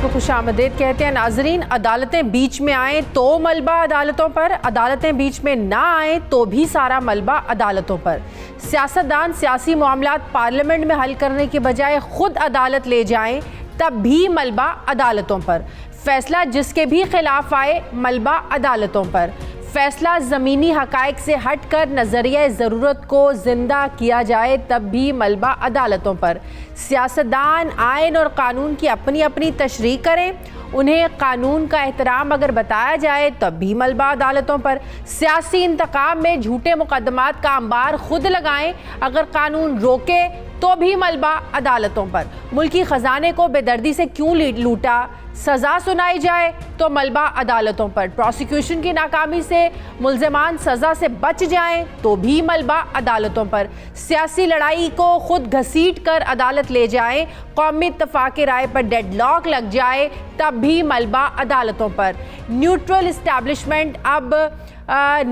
को खुशामदीद कहते हैं। नाजरीन, अदालतें बीच में आए तो मलबा अदालतों पर, अदालतें बीच में ना आए तो भी सारा मलबा अदालतों पर। सियासतदान सियासी मामलात पार्लियामेंट में हल करने की बजाय खुद अदालत ले जाएं तब भी मलबा अदालतों पर। फैसला जिसके भी खिलाफ आए मलबा अदालतों पर। फैसला ज़मीनी हक़ाइक़ से हटकर नज़रिया ज़रूरत को ज़िंदा किया जाए तब भी मलबा अदालतों पर। सियासतदान आइन और कानून की अपनी अपनी तशरीह करें, उन्हें कानून का एहतराम अगर बताया जाए तब भी मलबा अदालतों पर। सियासी इंतकाम में झूठे मुकदमात का अंबार खुद लगाएं, अगर कानून रोके तो भी मलबा अदालतों पर। मुल्की ख़जाने को बेदर्दी से क्यों लूटा, सज़ा सुनाई जाए तो मलबा अदालतों पर। प्रोसिक्यूशन की नाकामी से मुल्ज़िमान सज़ा से बच जाएं तो भी मलबा अदालतों पर। सियासी लड़ाई को खुद घसीट कर अदालत ले जाएं, कौमी इत्तफ़ाक़ राय पर डेडलॉक लग जाए तब भी मलबा अदालतों पर। न्यूट्रल इस्टेब्लिशमेंट अब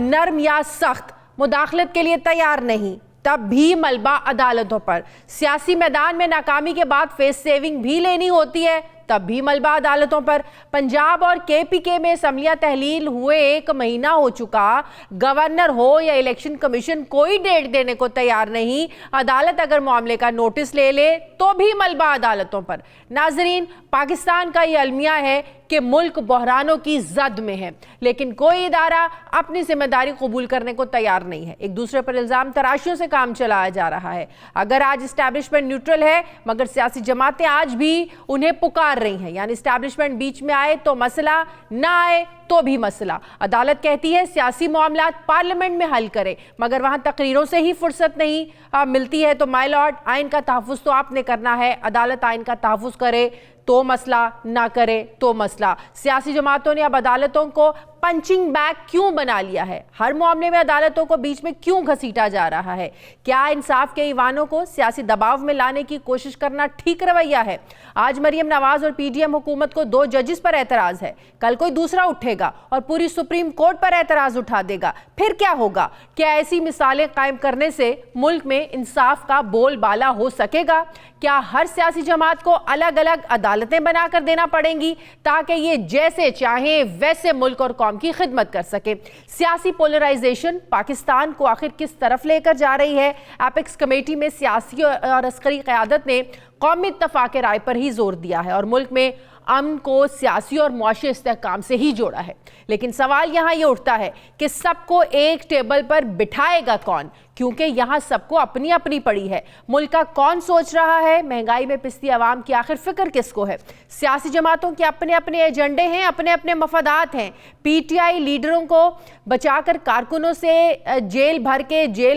नर्म या सख्त मुदाखलत के लिए तैयार नहीं तब भी मलबा अदालतों पर। सियासी मैदान में नाकामी के बाद फेस सेविंग भी लेनी होती है तब भी मलबा अदालतों पर। पंजाब और KPK में असम्बलियां तहलील हुए 1 महीना हो चुका, गवर्नर हो या इलेक्शन कमीशन कोई डेट देने को तैयार नहीं। अदालत अगर मामले का नोटिस ले ले तो भी मलबा अदालतों पर। नाजरीन, पाकिस्तान का ये अलमिया है कि मुल्क बहरानों की जद में है, लेकिन कोई इदारा अपनी जिम्मेदारी कबूल करने को तैयार नहीं है। एक दूसरे पर इल्ज़ाम तराशियों से काम चलाया जा रहा है। अगर आज इस्टेब्लिशमेंट न्यूट्रल है मगर सियासी जमातें आज भी उन्हें पुकार रही हैं, यानी इस्टेब्लिशमेंट बीच में आए तो मसला, ना आए तो भी मसला। अदालत कहती है सियासी मामलात पार्लियामेंट में हल करे, मगर वहां तकरीरों से ही फुर्सत नहीं मिलती है। तो माय लॉर्ड, आइन का तहफ़्फ़ुज़ तो आपने करना है, अदालत आइन का तहफ़्फ़ुज़ करे तो मसला, ना करे तो मसला। सियासी जमातों ने अब अदालतों को पंचिंग बैग क्यों बना लिया है? हर मामले में अदालतों को बीच में क्यों घसीटा जा रहा है? क्या इंसाफ के ईवानों को सियासी दबाव में लाने की कोशिश करना ठीक रवैया है? आज मरियम नवाज और PDM हुकूमत को 2 जजेस पर एतराज़ है, कल कोई दूसरा उठेगा और पूरी सुप्रीम कोर्ट पर एतराज़ उठा देगा, फिर क्या होगा? क्या ऐसी मिसालें कायम करने से मुल्क में इंसाफ का बोलबाला हो सकेगा? क्या हर सियासी जमात को अलग अलग अदालतें बनाकर देना पड़ेंगी ताकि ये जैसे चाहें वैसे मुल्क और कौम की खिदमत कर सके? सियासी पोलराइजेशन पाकिस्तान को आखिर किस तरफ लेकर जा रही है? एपेक्स कमेटी में सियासी और अस्करी क़यादत ने कौमी इत्तफ़ाक़ राय पर ही जोर दिया है और मुल्क में अमन को सियासी और मुआशी इस्तेहकाम से ही जोड़ा है। लेकिन सवाल यहाँ ये उठता है कि सबको एक टेबल पर बिठाएगा कौन, क्योंकि यहाँ सबको अपनी अपनी पड़ी है। मुल्क का कौन सोच रहा है? महंगाई में पिसती आवाम की आखिर फिक्र किसको है? सियासी जमातों के अपने अपने एजेंडे हैं, अपने अपने मफादात हैं। PTI लीडरों को बचाकर कारकुनों से जेल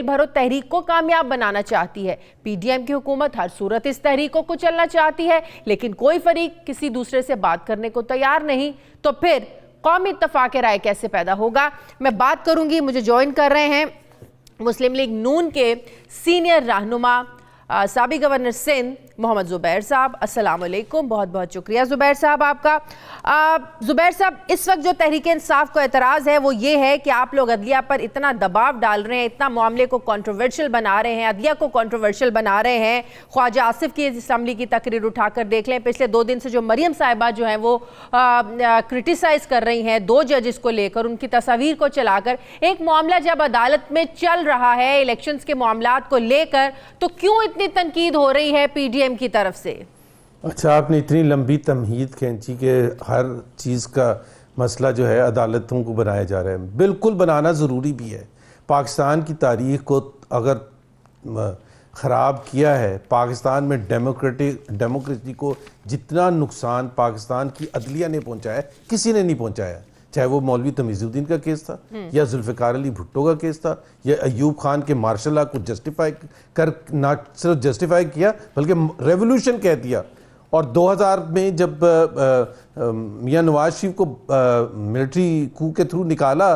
भरो तहरीक को कामयाब बनाना चाहती है। PDM की हुकूमत हर सूरत इस तहरीक को कुचलना चाहती है, लेकिन कोई फरीक किसी दूसरे से बात करने को तैयार नहीं। तो फिर कौमी इत्तफ़ाक़ राय कैसे पैदा होगा? मैं बात करूंगी, मुझे ज्वाइन कर रहे हैं मुस्लिम लीग नून के सीनियर रहनुमा साबिक़ गवर्नर सिंध मोहम्मद ज़ुबैर साहब। अस्सलाम वालेकुम, बहुत बहुत शुक्रिया ज़ुबैर साहब आपका। ज़ुबैर साहब, इस वक्त जो तहरीक इंसाफ को एतराज़ है वो ये है कि आप लोग अदलिया पर इतना दबाव डाल रहे हैं, इतना मामले को कंट्रोवर्शियल बना रहे हैं, अदलिया को कंट्रोवर्शियल बना रहे हैं। ख्वाजा आसिफ की असम्बली की तकरीर उठाकर देख लें, पिछले 2 दिन से जो मरियम साहिबा जो हैं वो क्रिटिसाइज़ कर रही हैं 2 जजेस को लेकर, उनकी तस्वीर को चलाकर। एक मामला जब अदालत में चल रहा है इलेक्शंस के मामलात को लेकर, तो क्यों इतनी तनकीद हो रही है PDM की तरफ से? अच्छा, आपने इतनी लंबी तमहीद खींची कि हर चीज़ का मसला जो है अदालतों को बनाया जा रहा है। बिल्कुल बनाना ज़रूरी भी है। पाकिस्तान की तारीख को अगर ख़राब किया है, पाकिस्तान में डेमोक्रेसी को जितना नुकसान पाकिस्तान की अदलिया ने पहुँचाया किसी ने नहीं पहुँचाया। चाहे वो मौलवी तमीज़ुद्दीन का केस था या जुल्फ़िकार अली भुट्टो का केस था या अयूब खान के मार्शल लॉ को जस्टिफाई कर, ना सिर्फ जस्टिफाई किया बल्कि रेवोल्यूशन कह दिया। और 2000 में जब मियां नवाज शरीफ को मिलिट्री कू के थ्रू निकाला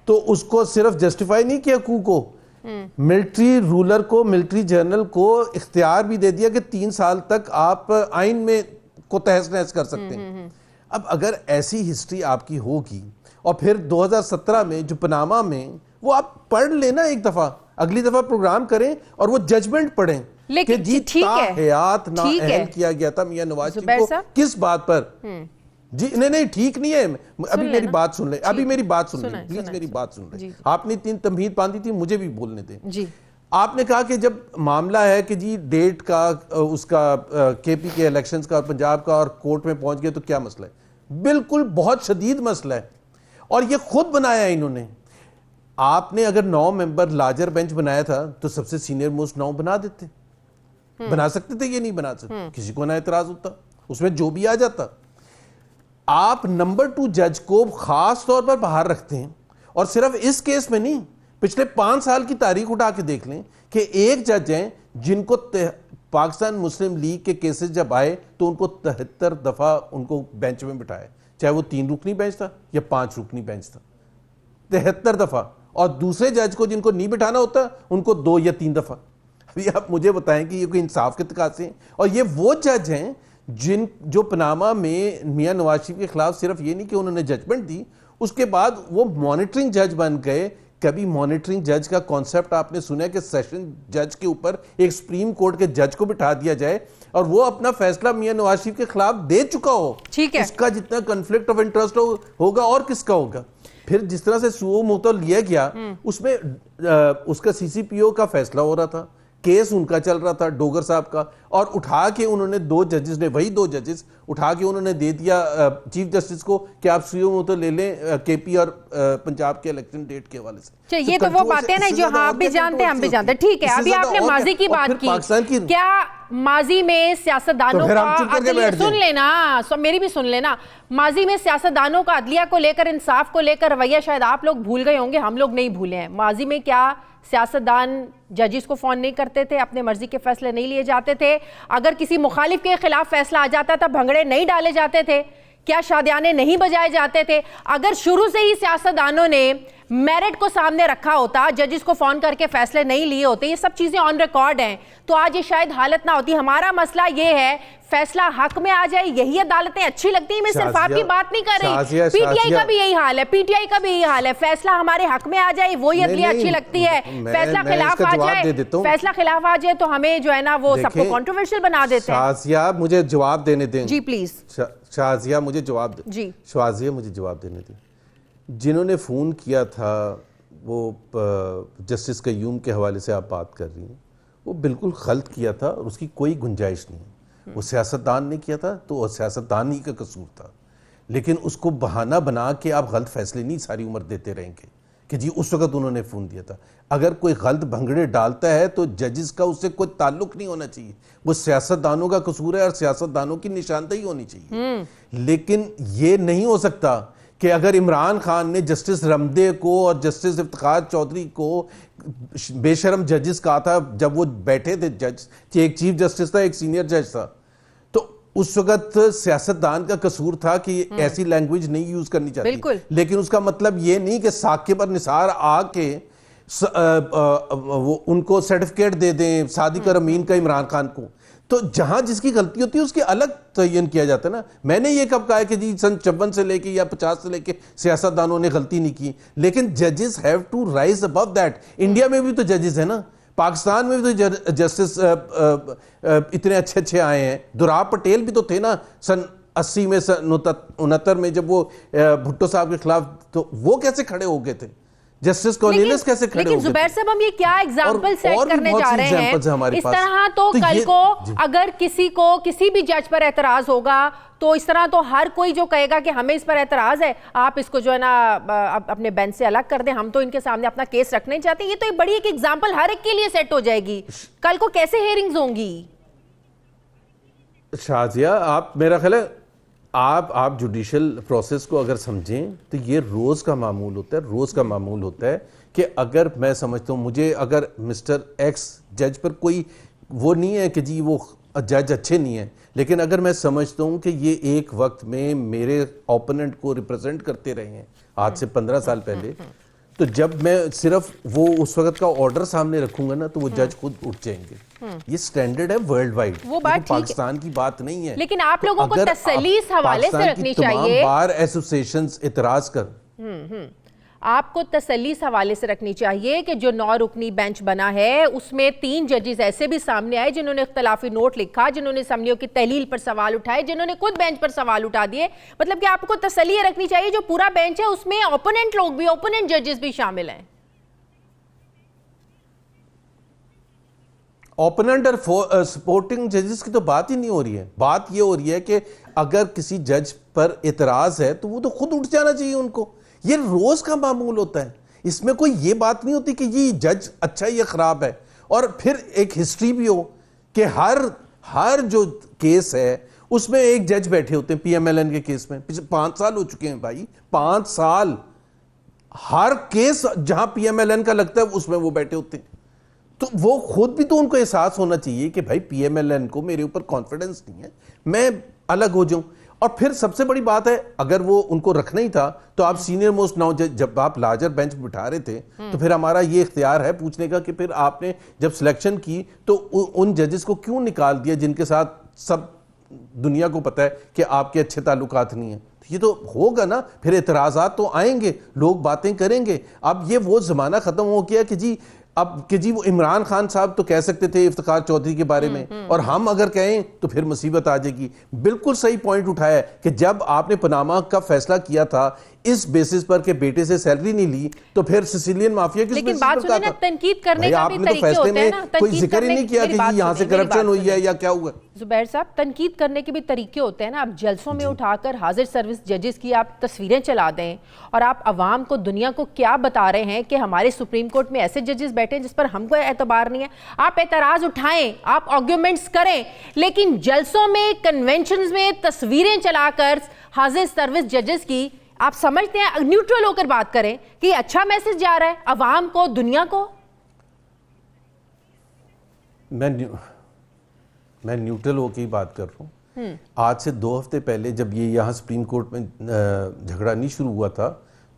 तो उसको सिर्फ जस्टिफाई नहीं किया कू को, मिलिट्री रूलर को, मिलिट्री जनरल को इख्तियार भी दे दिया कि 3 साल तक आप आइन में को तहस नहस कर सकते हैं। अब अगर ऐसी हिस्ट्री आपकी होगी और फिर 2017 में जो पनामा में, वो आप पढ़ लेना एक दफ़ा, अगली दफ़ा प्रोग्राम करें और वो जजमेंट पढ़ें लेकिन कि जी ठीक है, हयात ना ठीक है। अहल किया गया था मियां नवाज शरीफ जुबैर को साहब? किस बात पर? जी नहीं ठीक नहीं है। अभी मेरी लेना। बात सुन ले, अभी मेरी बात सुन ले सुनाए, प्लीज, सुनाए, मेरी सुनाए। बात सुन ले। जी। आपने 3 तमहीद बांधी थी, मुझे भी बोलने दें। जी आपने कहा कि जब मामला है कि जी डेट का उसका केपी के इलेक्शंस का और पंजाब का और कोर्ट में पहुंच गए तो क्या मसला है? बिल्कुल बहुत शदीद मसला है और ये खुद बनाया है इन्होंने। आपने अगर 9 मेंबर लार्जर बेंच बनाया था तो सबसे सीनियर मोस्ट 9 बना देते, बना सकते थे, ये नहीं बना सकते, किसी को ना एतराज होता, उसमें जो भी आ जाता। आप नंबर 2 जज को खास तौर पर बाहर रखते हैं और सिर्फ इस केस में नहीं, पिछले 5 साल की तारीख उठा के देख लें कि एक जज हैं जिनको पाकिस्तान मुस्लिम लीग के केसेस जब आए तो उनको 73 दफा उनको बेंच में बिठाया, चाहे वो 3 रुकनी बेंच था या 5 रुकनी बेंच था, 73 दफा। और दूसरे जज को जिनको नहीं बिठाना होता उनको 2 या 3 दफा। अभी आप मुझे बताएं कि ये कोई इंसाफ के तकाजे हैं? और ये वो जज हैं जो पनामा में मियां नवाज शरीफ के खिलाफ सिर्फ ये नहीं कि उन्होंने जजमेंट दी, उसके बाद वो मॉनिटरिंग जज बन गए। कभी मॉनिटरिंग जज का कॉन्सेप्ट आपने सुना है कि सेशन जज के ऊपर एक सुप्रीम कोर्ट के जज को बिठा दिया जाए और वो अपना फैसला मियां नवाज शरीफ के खिलाफ दे चुका हो? ठीक है। उसका जितना कॉन्फ्लिक्ट ऑफ इंटरेस्ट होगा और किसका होगा? फिर जिस तरह से सुओ मोतो लिया गया उसमें उसका सीसीपीओ का फैसला हो रहा था, केस उनका चल रहा था डोगर साहब का, और उठा के उन्होंने 2 जजेस ने, वही 2 जजेस उठा के उन्होंने दे दिया चीफ जस्टिस को कि आप सुओ मोतो ले लें केपी और पंजाब के इलेक्शन डेट के हवाले से। ये तो वो बातें हैं ना जो हाँ आप भी जानते हैं हम भी जानते हैं। ठीक है, अभी आपने माजी की बात की, क्या माजी में सियासतदानों का सुन लेना, मेरी भी सुन लेना, माजी में सियासतदानों का अदलिया को लेकर, इंसाफ को लेकर रवैया शायद आप लोग भूल गए होंगे, हम लोग नहीं भूले हैं। माजी में क्या सियासतदान जजिस को फोन नहीं करते थे, अपने मर्जी के फैसले नहीं लिए जाते थे? अगर किसी मुखालिफ के खिलाफ फैसला आ जाता था भंगड़े नहीं डाले जाते थे? क्या शादियाने नहीं बजाए जाते थे? अगर शुरू से ही सियासतदानों ने मेरिट को सामने रखा होता, जजिस को फोन करके फैसले नहीं लिए होते, ये सब चीजें ऑन रिकॉर्ड हैं, तो आज ये शायद हालत ना होती। हमारा मसला ये है फैसला हक में आ जाए, यही अदालतें अच्छी लगती हैं। मैं सिर्फ आपकी बात नहीं कर रही, पीटीआई का भी यही हाल है, पीटीआई का भी यही हाल है। फैसला हमारे हक में आ जाए वही अदलिया अच्छी लगती है, फैसला खिलाफ आ जाए, फैसला खिलाफ आ जाए तो हमें जो है ना वो सबको कंट्रोवर्शियल बना देते हैं। शाजिया मुझे जवाब देने दें जी प्लीज। शाजिया मुझे जवाब दें जी, शाजिया मुझे जवाब देने दें। जिन्होंने फ़ोन किया था वो जस्टिस कय्यूम के हवाले से आप बात कर रही हैं, वो बिल्कुल गलत किया था और उसकी कोई गुंजाइश नहीं है। वो सियासतदान ने किया था तो वो सियासतदान ही का कसूर था, लेकिन उसको बहाना बना के आप गलत फैसले नहीं सारी उम्र देते रहेंगे कि जी उस वक्त उन्होंने फ़ोन दिया था। अगर कोई गलत भंगड़े डालता है तो जजिस का उससे कोई ताल्लुक नहीं होना चाहिए, वो सियासतदानों का कसूर है और सियासतदानों की निशानदेही होनी चाहिए। लेकिन ये नहीं हो सकता कि अगर इमरान खान ने जस्टिस रमदे को और जस्टिस इफ्तिखार चौधरी को बेशरम जजिस कहा था जब वो बैठे थे, जज एक चीफ जस्टिस था एक सीनियर जज था, तो उस वक्त सियासतदान का कसूर था कि ऐसी लैंग्वेज नहीं यूज करनी चाहिए। लेकिन उसका मतलब ये नहीं कि साकिब और निसार आके वो उनको सर्टिफिकेट दे दें, सादिक और अमीन का इमरान खान को। तो जहां जिसकी गलती होती है उसकी अलग तयन किया जाता है ना। मैंने ये कब कहा है कि जी सन 56 से लेके या 50 से लेके सियासतदानों ने गलती नहीं की, लेकिन जजेस have to rise above that. India में भी तो जजेस है ना, पाकिस्तान में भी तो जस्टिस इतने अच्छे अच्छे आए हैं। दुराब पटेल भी तो थे ना सन 80 में, सन 69 में जब वो भुट्टो साहब के खिलाफ, तो वो कैसे खड़े हो गए थे? जस्टिस कॉर्नेलियस कैसे खड़े हो गए? लेकिन जुबैर साहब हम ये क्या एग्जाम्पल सेट करने जा रहे हैं इस तरह? तो कल को अगर किसी को किसी भी जज पर एतराज होगा तो इस तरह तो हर कोई जो कहेगा कि हमें इस पर एतराज है, आप इसको जो है ना अपने बेंच से अलग कर दें, हम तो इनके सामने अपना केस रखने चाहते हैं। ये तो एक बड़ी एक एग्जाम्पल हर एक के लिए सेट हो जाएगी। कल को कैसे हेयरिंग्स होंगी? शाजिया, आप मेरा ख्याल है आप जुडिशल प्रोसेस को अगर समझें तो ये रोज़ का मामूल होता है, रोज़ का मामूल होता है कि अगर मैं समझता हूँ, मुझे अगर मिस्टर एक्स जज पर कोई वो नहीं है कि जी वो जज अच्छे नहीं है, लेकिन अगर मैं समझता हूँ कि ये एक वक्त में मेरे ओपोनेंट को रिप्रेजेंट करते रहे हैं आज से 15 साल पहले, तो जब मैं सिर्फ वो उस वक्त का ऑर्डर सामने रखूंगा ना तो वो जज खुद उठ जाएंगे। ये स्टैंडर्ड है वर्ल्ड वाइड, वो बात पाकिस्तान की बात नहीं है। लेकिन आप लोगों को तसल्ली इस हवाले से रखनी चाहिए। बार एसोसिएशंस इतराज कर आपको तसल्ली इस हवाले से रखनी चाहिए कि जो 9 रुकनी बेंच बना है उसमें 3 जजेस ऐसे भी सामने आए जिन्होंने इख्तलाफी नोट लिखा, जिन्होंने असम्बलियों की तहलील पर सवाल उठाए, जिन्होंने खुद बेंच पर सवाल उठा दिए। मतलब कि आपको तसल्ली रखनी चाहिए जो पूरा बेंच है उसमें ओपोनेंट लोग भी, ओपोनेंट जजेस भी शामिल हैं। ओपोनेंट और सपोर्टिंग जजेस की तो बात ही नहीं हो रही है। बात ये हो रही है कि अगर किसी जज पर एतराज है तो वो तो खुद उठ जाना चाहिए उनको। ये रोज का मामूल होता है, इसमें कोई ये बात नहीं होती कि ये जज अच्छा या खराब है। और फिर एक हिस्ट्री भी हो कि हर जो केस है उसमें एक जज बैठे होते हैं। पीएमएलएन के केस में पिछले 5 साल हो चुके हैं भाई, 5 साल। हर केस जहां पीएमएलएन का लगता है उसमें वो बैठे होते हैं। तो वो खुद भी तो उनको एहसास होना चाहिए कि भाई पीएमएलएन को मेरे ऊपर कॉन्फिडेंस नहीं है, मैं अलग हो जाऊं। और फिर सबसे बड़ी बात है, अगर वो उनको रखना ही था तो आप सीनियर मोस्ट नाउ जब आप लार्जर बेंच बिठा रहे थे तो फिर हमारा ये इख्तियार है पूछने का कि फिर आपने जब सिलेक्शन की तो उन जजेस को क्यों निकाल दिया जिनके साथ सब दुनिया को पता है कि आपके अच्छे ताल्लुकात नहीं है। ये तो होगा ना, फिर एतराज़ात तो आएंगे, लोग बातें करेंगे। अब ये वो जमाना खत्म हो गया कि जी वो इमरान खान साहब तो कह सकते थे इफ्तिखार चौधरी के बारे में, और हम अगर कहें तो फिर मुसीबत आ जाएगी। बिल्कुल सही पॉइंट उठाया कि जब आपने पनामा का फैसला किया था इस बेसिस पर के बेटे से सैलरी नहीं ली तो फिर सिसिलियन माफिया किस लेकिन बात सुनिए ना, तनकीद करने का भी तरीके होते हैं ना। कोई जिक्र ही नहीं किया कि यहाँ से करप्शन हुई है या क्या हुआ। जुबैर साहब, तनकीद करने के भी तरीके होते हैं ना। आप जलसों में उठाकर हाजिर सर्विस जजेस की आप तस्वीरें चला दें और आप अवाम को, दुनिया को क्या बता रहे हैं कि हमारे सुप्रीम कोर्ट में ऐसे जजेस बैठे हैं जिस पर हमको एतबार नहीं है। आप एतराज उठाएं, आप आर्ग्यूमेंट्स करें, लेकिन जलसों में, कन्वेंशन में तस्वीरें चलाकर हाजिर सर्विस जजेस की आप समझते हैं, न्यूट्रल होकर बात करें कि अच्छा मैसेज जा रहा है अवाम को, दुनिया को। मैं न्यूट्रल होकर ही बात कर रहा हूँ। आज से 2 हफ्ते पहले जब ये यहाँ सुप्रीम कोर्ट में झगड़ा नहीं शुरू हुआ था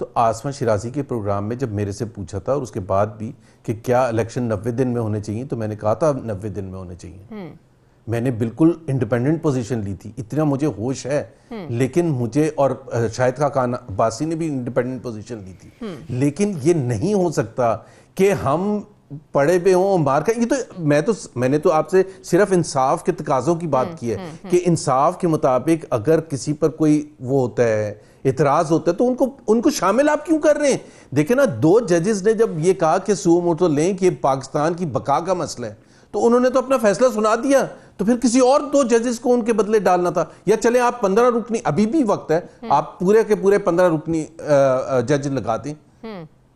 तो आसमा शिराजी के प्रोग्राम में जब मेरे से पूछा था और उसके बाद भी कि क्या इलेक्शन 90 दिन में होने चाहिए, तो मैंने कहा था 90 दिन में होने चाहिए। मैंने बिल्कुल इंडिपेंडेंट पोजीशन ली थी, इतना मुझे होश है। लेकिन मुझे, और शाहिद खान अब्बासी ने भी इंडिपेंडेंट पोजीशन ली थी। लेकिन ये नहीं हो सकता कि हम पड़े पे हों मार का। ये तो मैंने तो आपसे सिर्फ इंसाफ के तकाजों की बात की है कि इंसाफ के मुताबिक अगर किसी पर कोई वो होता है, इतराज होता है, तो उनको शामिल आप क्यों कर रहे हैं। देखे ना, 2 जजेस ने जब ये कहा कि सुओ मोटो लें कि पाकिस्तान की बका का मसला है, तो उन्होंने तो अपना फैसला सुना दिया। तो फिर किसी और 2 जजेस को उनके बदले डालना था। या चले आप 15 रुकनी, अभी भी वक्त है, आप पूरे के पूरे 15 रुकनी जज लगा दें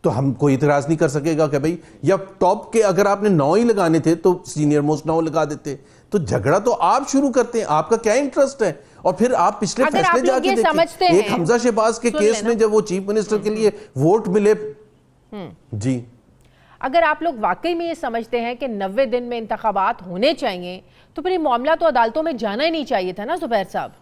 तो हम कोई इतराज नहीं कर सकेगा कि भाई, या टॉप के अगर आपने 9 ही लगाने थे तो सीनियर मोस्ट 9 लगा देते। तो झगड़ा तो आप शुरू करते हैं, आपका क्या इंटरेस्ट है। और फिर आप पिछले फैसले जाके देखिए, एक हमजा शहबाज के केस में जब वो चीफ मिनिस्टर के लिए वोट मिले, जी, अगर आप लोग वाकई में ये समझते हैं कि 90 दिन में इंतखाबात होने चाहिए तो फिर ये मामला तो अदालतों में जाना ही नहीं चाहिए था ना जुबैर साहब।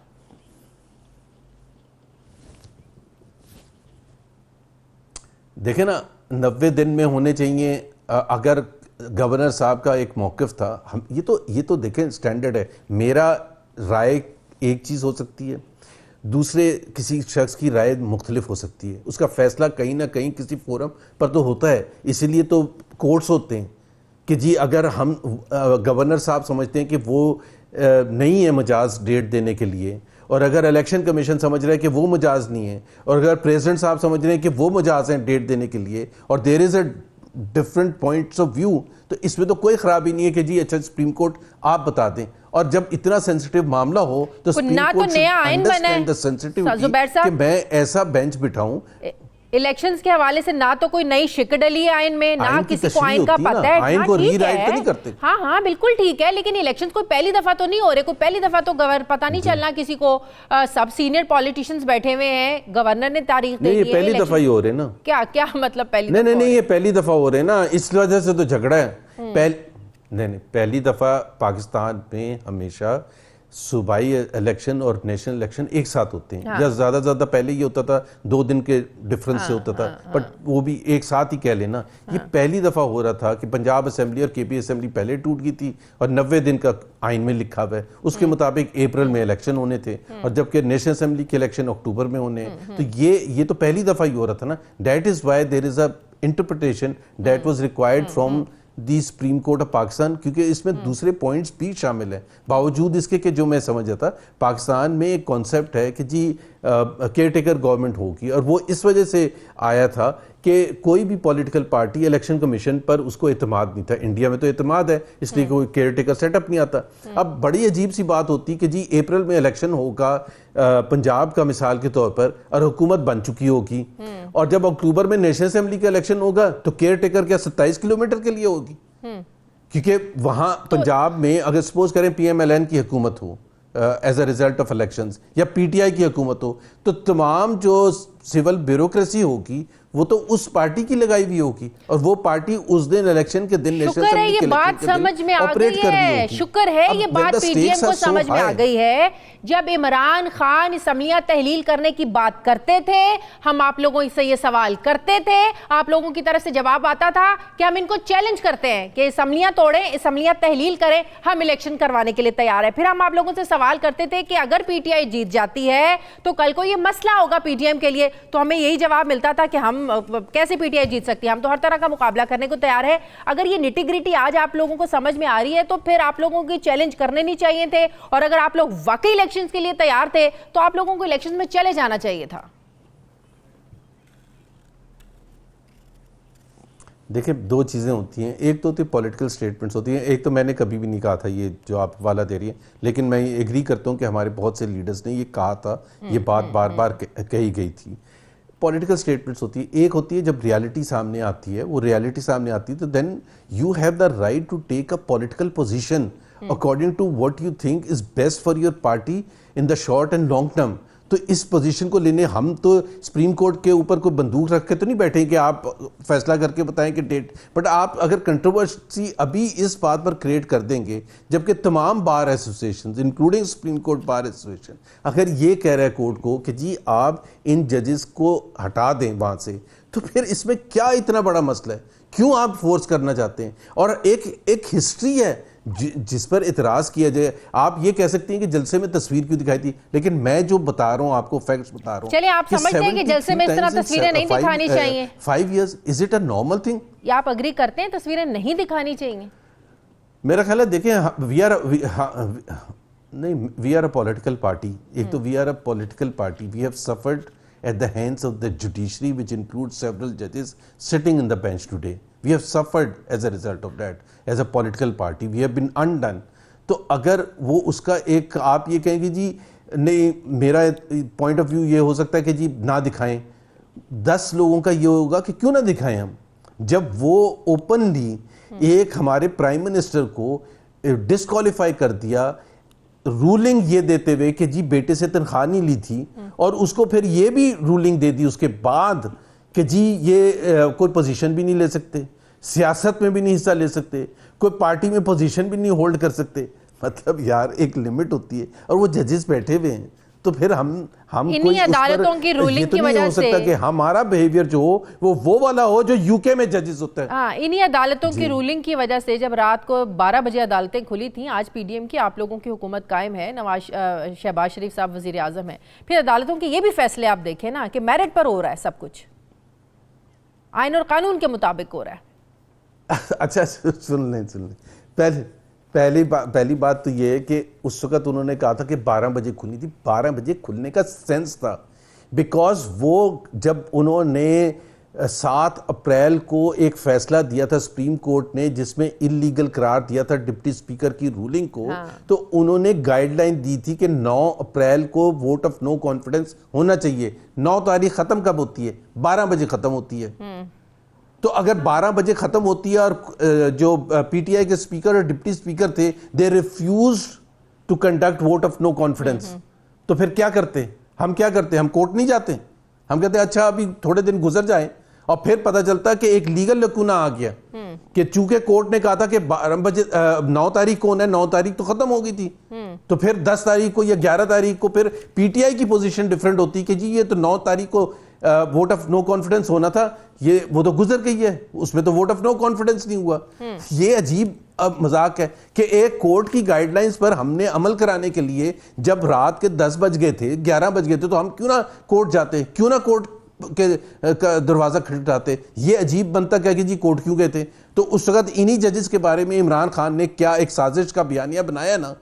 देखे ना, 90 दिन में होने चाहिए। अगर गवर्नर साहब का एक मौक़िफ़ था, हम ये तो देखें स्टैंडर्ड है। मेरा राय एक चीज़ हो सकती है, दूसरे किसी शख्स की राय मुख्तलिफ हो सकती है। उसका फैसला कहीं ना कहीं किसी फोरम पर तो होता है। इसीलिए तो कोर्ट्स होते हैं कि जी अगर हम गवर्नर साहब समझते हैं कि वो नहीं है मजाज डेट देने के लिए, और अगर इलेक्शन कमीशन समझ रहा है कि वो मजाज नहीं है, और अगर प्रेसिडेंट साहब समझ रहे हैं कि वो मजाज हैं डेट देने के लिए, और there is a different points of view, तो इसमें तो कोई खराबी नहीं है कि जी अच्छा सुप्रीम कोर्ट आप बता दें। और जब इतना सेंसिटिव मामला हो तो supreme court should understand the sensitivity कि मैं ऐसा बेंच बिठाऊं। इलेक्शंस के हवाले से ना तो कोई नई शिक डली है आइन में, ना किसी को आइन का पता है। आइन को रीराइट तो नहीं करते। हाँ बिल्कुल ठीक है, लेकिन इलेक्शंस कोई पहली दफा तो नहीं हो रहे। कोई पहली दफा तो गवर्नर पता नहीं चलना किसी को। सब सीनियर पॉलिटिशियंस बैठे हुए हैं, गवर्नर ने तारीख दे दी है। पहली दफा ही हो रहे ना। क्या मतलब पहली? नहीं, ये पहली दफा हो रहे ना, इस वजह से तो झगड़ा है। नहीं, पहली दफा पाकिस्तान में हमेशा सूबाई इलेक्शन और नेशनल इलेक्शन एक साथ होते हैं। या ज्यादा पहले ये होता था 2 दिन के डिफरेंस से होता था, बट वो भी एक साथ ही कह लेना। ये पहली दफा हो रहा था कि पंजाब असेंबली और केपी असेंबली पहले टूट गई थी और 90 दिन का आइन में लिखा हुआ है, उसके मुताबिक अप्रैल में इलेक्शन होने थे और जबकि नेशनल असेंबली के इलेक्शन अक्टूबर में होने हैं। तो ये तो पहली दफा ही हो रहा था ना। That is why there is a interpretation that was required from the supreme court of Pakistan, क्योंकि इसमें दूसरे पॉइंट्स भी शामिल हैं। बावजूद इसके कि जो मैं समझा था, पाकिस्तान में एक कॉन्सेप्ट है कि जी केयर टेकर गवर्नमेंट होगी, और वो इस वजह से आया था कि कोई भी पॉलिटिकल पार्टी इलेक्शन कमीशन पर उसको एतमाद नहीं था। इंडिया में तो एतमाद है, इसलिए कोई केयर टेकर सेटअप नहीं आता। अब बड़ी अजीब सी बात होती कि जी अप्रैल में इलेक्शन होगा पंजाब का मिसाल के तौर पर, और हुकूमत बन चुकी होगी, और जब अक्टूबर में नेशनल असेंबली का इलेक्शन होगा तो केयर टेकर क्या 27 किलोमीटर के लिए होगी? क्योंकि वहां पंजाब में अगर सपोज करें PMLN की हुकूमत हो as a result of elections, या PTI की हुकूमत हो, तो तमाम जो सिविल ब्यूरोक्रेसी होगी वो तो उस पार्टी की लगाई हुई होगी, और वो पार्टी उस दिन इलेक्शन के दिन नेशनल शुक्र है ये बात समझ में आ गई है, शुक्र है ये बात PDM को समझ में आ गई है। जब इमरान खान असम्बलियां तहलील करने की बात करते थे, हम आप लोगों से ये सवाल करते थे, आप लोगों की तरफ से जवाब आता था कि हम इनको चैलेंज करते हैं कि असम्बलियां तोड़ें, असम्बलियां तहलील करें, हम इलेक्शन करवाने के लिए तैयार है। फिर हम आप लोगों से सवाल करते थे कि अगर PTI जीत जाती है तो कल को ये मसला होगा PDM के लिए, तो हमें यही जवाब मिलता था कि हम कैसे PTI जीत सकती है, हम तो हर तरह का मुकाबला करने को तैयार है। अगर ये निटी-ग्रिटी आज आप लोगों को समझ में आ रही है तो फिर आप लोगों की चैलेंज करने नहीं चाहिए थे, और अगर आप लोग वाकई इलेक्शंस के लिए तैयार थे तो आप लोगों को इलेक्शंस में चले जाना चाहिए था। देखिए, 2 चीज़ें होती हैं, एक तो होती है पॉलिटिकल स्टेटमेंट्स होती हैं, एक तो मैंने कभी भी नहीं कहा था ये जो आप वाला दे रही है, लेकिन मैं एग्री करता हूँ कि हमारे बहुत से लीडर्स ने ये कहा था, ये बात बार बार कही गई थी। पॉलिटिकल स्टेटमेंट्स होती है, एक होती है जब रियलिटी सामने आती है, वो रियलिटी सामने आती है तो then you have the right to take a political position according to what you think is best for your party in the short and long term. तो इस पोजीशन को लेने हम तो सुप्रीम कोर्ट के ऊपर कोई बंदूक रख के तो नहीं बैठे कि आप फैसला करके बताएं कि डेट, बट आप अगर कंट्रोवर्सी अभी इस बात पर क्रिएट कर देंगे, जबकि तमाम bar associations including supreme court bar association अगर ये कह रहा है कोर्ट को कि जी आप इन जजेस को हटा दें वहाँ से, तो फिर इसमें क्या इतना बड़ा मसला है? क्यों आप फोर्स करना चाहते हैं? और एक हिस्ट्री है जिस पर इतराज किया जाए। आप ये कह सकती हैं कि जलसे में तस्वीर क्यों दिखाई थी, लेकिन मैं जो बता रहा हूं आपको फैक्ट्स बता रहा हूं। चलिए, आप समझते हैं कि जलसे में इस तरह तस्वीरें नहीं दिखानी चाहिए? 5 years is it a normal thing? या आप अग्री करते हैं तस्वीरें नहीं दिखानी चाहिए? मेरा ख्याल है, देखें, we are a political party. एक तो we are a political party, we have suffered at the hands of the judiciary, which includes several judges sitting in the bench today. We have suffered as a result of that. As a political party, we have been undone. तो अगर वो उसका एक आप ये कहेंगे जी नहीं, मेरा पॉइंट ऑफ व्यू ये हो सकता है कि जी ना दिखाएं, 10 लोगों का ये होगा कि क्यों ना दिखाएं हम, जब वो ओपनली एक हमारे प्राइम मिनिस्टर को डिस्क्वालीफाई कर दिया, रूलिंग ये देते हुए कि जी बेटे से तनख्वाह नहीं ली थी, और उसको फिर ये भी रूलिंग दे दी उसके बाद कि जी ये कोई पोजीशन भी नहीं ले सकते, सियासत में भी नहीं हिस्सा ले सकते, कोई पार्टी में पोजीशन भी नहीं होल्ड कर सकते। मतलब यार एक लिमिट होती है, और वो जजेस बैठे हुए हैं, तो फिर हम इन्हीं अदालतों की रूलिंग की वजह से हो सकता कि हमारा बिहेवियर जो हो वो वाला हो जो यूके में जजेस होता है। हाँ, इन्हीं अदालतों की रूलिंग की वजह से जब रात को 12 बजे अदालतें खुली थी, आज PDM की आप लोगों की हुकूमत कायम है, शहबाज शरीफ साहब वजीर आजम है, फिर अदालतों के ये भी फैसले आप देखें ना कि मेरिट पर हो रहा है, सब कुछ आइन और कानून के मुताबिक हो रहा है। अच्छा, सुन लें, पहली बात तो ये है कि उस वक्त उन्होंने कहा था कि 12 बजे खुली थी। 12 बजे खुलने का सेंस था बिकॉज वो जब उन्होंने 7 अप्रैल को एक फैसला दिया था सुप्रीम कोर्ट ने जिसमें इलीगल करार दिया था डिप्टी स्पीकर की रूलिंग को, तो उन्होंने गाइडलाइन दी थी कि 9 अप्रैल को वोट ऑफ नो कॉन्फिडेंस होना चाहिए। 9 तारीख खत्म कब होती है? 12 बजे खत्म होती है। तो अगर 12 बजे खत्म होती है और जो PTI के स्पीकर और डिप्टी स्पीकर थे they refuse to conduct vote of no confidence, तो फिर क्या करते? हम क्या करते? हम कोर्ट नहीं जाते, हम कहते अच्छा अभी थोड़े दिन गुजर जाएं, और फिर पता चलता कि एक लीगल लकूना आ गया कि चूंकि कोर्ट ने कहा था कि 12 बजे 9 तारीख को होना है, 9 तारीख तो खत्म हो गई थी, तो फिर 10 तारीख को या 11 तारीख को फिर पीटीआई की पोजीशन डिफरेंट होती कि जी ये तो 9 तारीख को वोट ऑफ नो कॉन्फिडेंस होना था, ये वो तो गुजर गई है, उसमें तो वोट ऑफ नो कॉन्फिडेंस नहीं हुआ। ये अजीब मजाक है कि एक कोर्ट की गाइडलाइंस पर हमने अमल कराने के लिए जब रात के 10 बज गए थे, 11 बज गए थे, तो हम क्यों ना कोर्ट जाते, क्यों ना कोर्ट के दरवाजा खटखटाते। ये अजीब बनता क्या कि जी कोर्ट क्यों गए थे। तो उस वक्त इन्हीं जजेस के बारे में इमरान खान ने क्या एक साजिश का बयानिया बनाया ना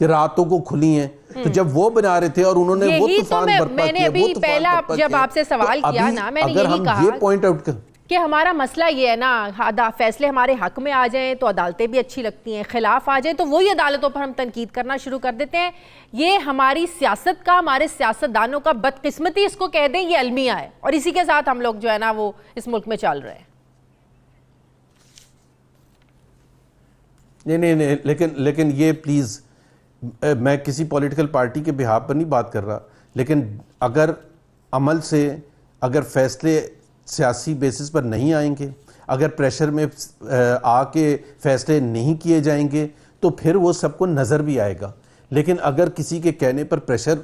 कि रातों को खुली हैं, तो जब वो बना रहे थे और उन्होंने वो तूफान बर्पा किया, वो तूफान जब आपसे सवाल किया ना, मैंने यही कहा ये पॉइंट आउट कि हमारा मसला ये है ना, फैसले हमारे हक में आ जाएं तो अदालतें भी अच्छी लगती हैं, खिलाफ आ जाएं तो वही अदालतों पर हम तनकीद करना शुरू कर देते हैं। ये हमारी सियासत का, हमारे सियासतदानों का बदकिस्मती इसको कह दें, ये अलमिया है, और इसी के साथ हम लोग जो है ना वो इस मुल्क में चल रहे हैं। नहीं, लेकिन ये प्लीज, मैं किसी पॉलिटिकल पार्टी के बिहाफ पर नहीं बात कर रहा, लेकिन अगर अमल से अगर फैसले सियासी बेसिस पर नहीं आएंगे, अगर प्रेशर में आके फैसले नहीं किए जाएंगे तो फिर वो सबको नज़र भी आएगा। लेकिन अगर किसी के कहने पर प्रेशर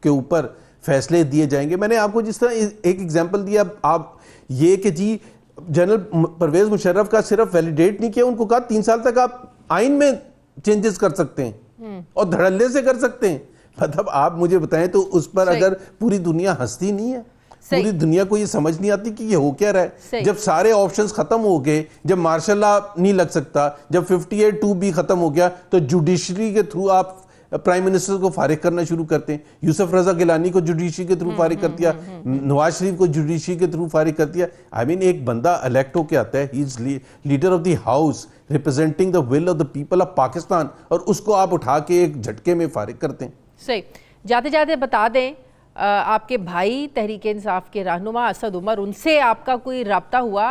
के ऊपर फैसले दिए जाएंगे, मैंने आपको जिस तरह एक एग्जांपल दिया, आप ये कि जी जनरल परवेज मुशर्रफ का सिर्फ वैलिडेट नहीं किया, उनको कहा 3 साल तक आप आइन में चेंजेस कर सकते हैं और धड़ल्ले से कर सकते हैं। मतलब आप मुझे बताएं तो उस पर अगर पूरी दुनिया हंसती नहीं है, पूरी दुनिया को ये समझ नहीं आती कि ये हो क्या रहा है। जब सारे ऑप्शंस खत्म हो गए, जब मार्शल लॉ नहीं लग सकता, जब 58(2) खत्म हो गया, तो जुडिशरी के थ्रू आप प्राइम मिनिस्टर को फारिग करना शुरू करते हैं। यूसुफ रजा गिलानी को जुडिशरी के थ्रू फारिग कर दिया, नवाज शरीफ को जुडिशरी के थ्रू फारिग कर दिया। आई मीन एक बंदा इलेक्ट होके आता है, he is leader of the house representing the will of the people of Pakistan, और उसको आप उठा के एक झटके में फारिग करते हैं। सही। जाते जाते बता दें, आपके भाई तहरीक इंसाफ के रहनुमा असद उमर, उनसे आपका कोई रब्ता हुआ?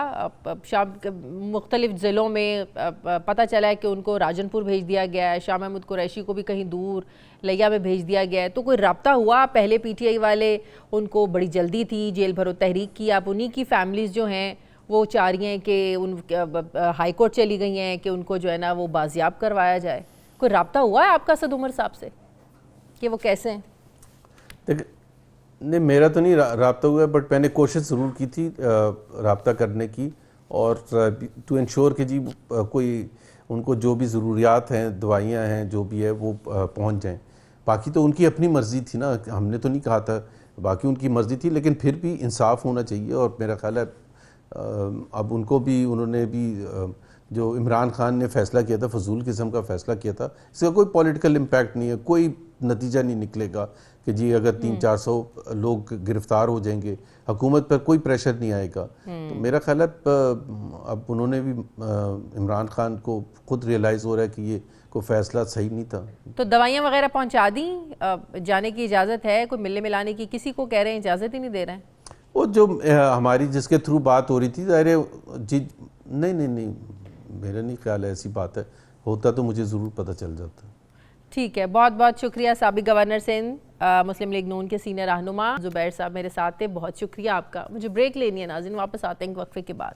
शाम मुख्तलिफ ज़िलों में पता चला है कि उनको राजनपुर भेज दिया गया है, शाह महमूद कुरैशी को भी कहीं दूर लिया में भेज दिया गया है, तो कोई रब्ता हुआ? पहले पीटीआई वाले, उनको बड़ी जल्दी थी जेल भरो तहरीक की, आप उन्हीं की फैमिलीज़ जो हैं वो चाह रही हैं कि उन हाई कोर्ट चली गई हैं कि उनको जो है ना वो बाजियाब करवाया जाए। कोई रब्ता हुआ है आपका असद उमर साहब से कि वो कैसे हैं? देखिए, नहीं मेरा तो नहीं रब्ता हुआ, बट मैंने कोशिश ज़रूर की थी रब्ता करने की, और टू इंश्योर कि जी कोई उनको जो भी ज़रूरियात हैं, दवाइयाँ हैं, जो भी है वो पहुँच जाएं। बाकी तो उनकी अपनी मर्ज़ी थी ना, हमने तो नहीं कहा था, बाकी उनकी मर्ज़ी थी, लेकिन फिर भी इंसाफ होना चाहिए। और मेरा ख्याल है अब उनको भी, उन्होंने भी जो इमरान खान ने फ़ैसला किया था, फजूल किस्म का फ़ैसला किया था, इसका कोई पॉलिटिकल इम्पैक्ट नहीं है, कोई नतीजा नहीं निकलेगा कि जी अगर 300-400 लोग गिरफ्तार हो जाएंगे, हुकूमत पर कोई प्रेशर नहीं आएगा। तो मेरा ख्याल है अब उन्होंने भी, इमरान खान को खुद रियलाइज़ हो रहा है कि ये कोई फ़ैसला सही नहीं था। तो दवाइयाँ वगैरह पहुंचा दी, जाने की इजाज़त है? कोई मिलने मिलाने की किसी को कह रहे हैं, इजाज़त ही नहीं दे रहे हैं? वो जो हमारी जिसके थ्रू बात हो रही थी, ज़ाहिर जी नहीं, मेरा नहीं ख्याल है ऐसी बात है, होता तो मुझे ज़रूर पता चल जाता। ठीक है, बहुत बहुत शुक्रिया। साबिक गवर्नर सिंध, मुस्लिम लीग नून के सीनियर रहनुमा जुबैर साहब मेरे साथ थे, बहुत शुक्रिया आपका। मुझे ब्रेक लेनी है नाज़रीन, वापस आते हैं वक्फे के बाद।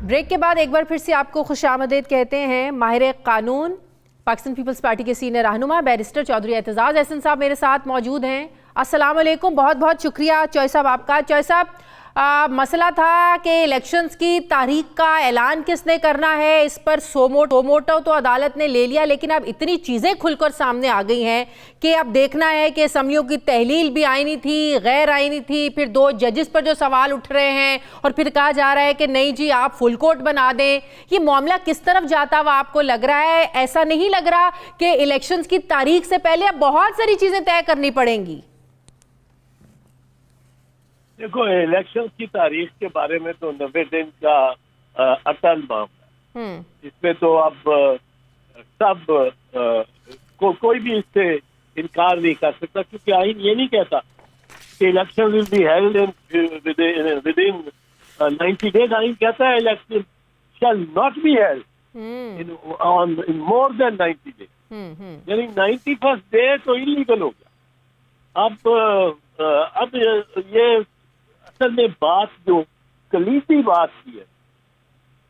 ब्रेक के बाद एक बार फिर से आपको खुशामदीद कहते हैं। माहिर कानून पाकिस्तान पीपल्स पार्टी के सीनियर रहनुमा बैरिस्टर चौधरी एतजाज़ अहसन साहब मेरे साथ मौजूद हैं। अस्सलाम वालेकुम, बहुत बहुत शुक्रिया चौधरी साहब आपका। चौधरी साहब, मसला था कि इलेक्शंस की तारीख का ऐलान किसने करना है, इस पर सोमोटो तो अदालत ने ले लिया, लेकिन अब इतनी चीज़ें खुलकर सामने आ गई हैं कि अब देखना है कि असम्बलियों की तहलील भी आईनी थी, गैर आईनी थी, फिर 2 जजेस पर जो सवाल उठ रहे हैं, और फिर कहा जा रहा है कि नहीं जी आप फुल कोर्ट बना दें। ये मामला किस तरफ जाता हुआ आपको लग रहा है? ऐसा नहीं लग रहा कि इलेक्शंस की तारीख से पहले अब बहुत सारी चीज़ें तय करनी पड़ेंगी? देखो, इलेक्शन की तारीख के बारे में तो 90 दिन का अटल मामला है, इसमें तो अब सब कोई भी इससे इनकार नहीं कर सकता, क्योंकि आइन ये नहीं कहता कि election will be held with in 90 days आइन कहता है election shall not be held in more than 90 days, यानी 91st डे तो इलीगल हो गया। अब ये असल में बात जो कलीदी बात की है,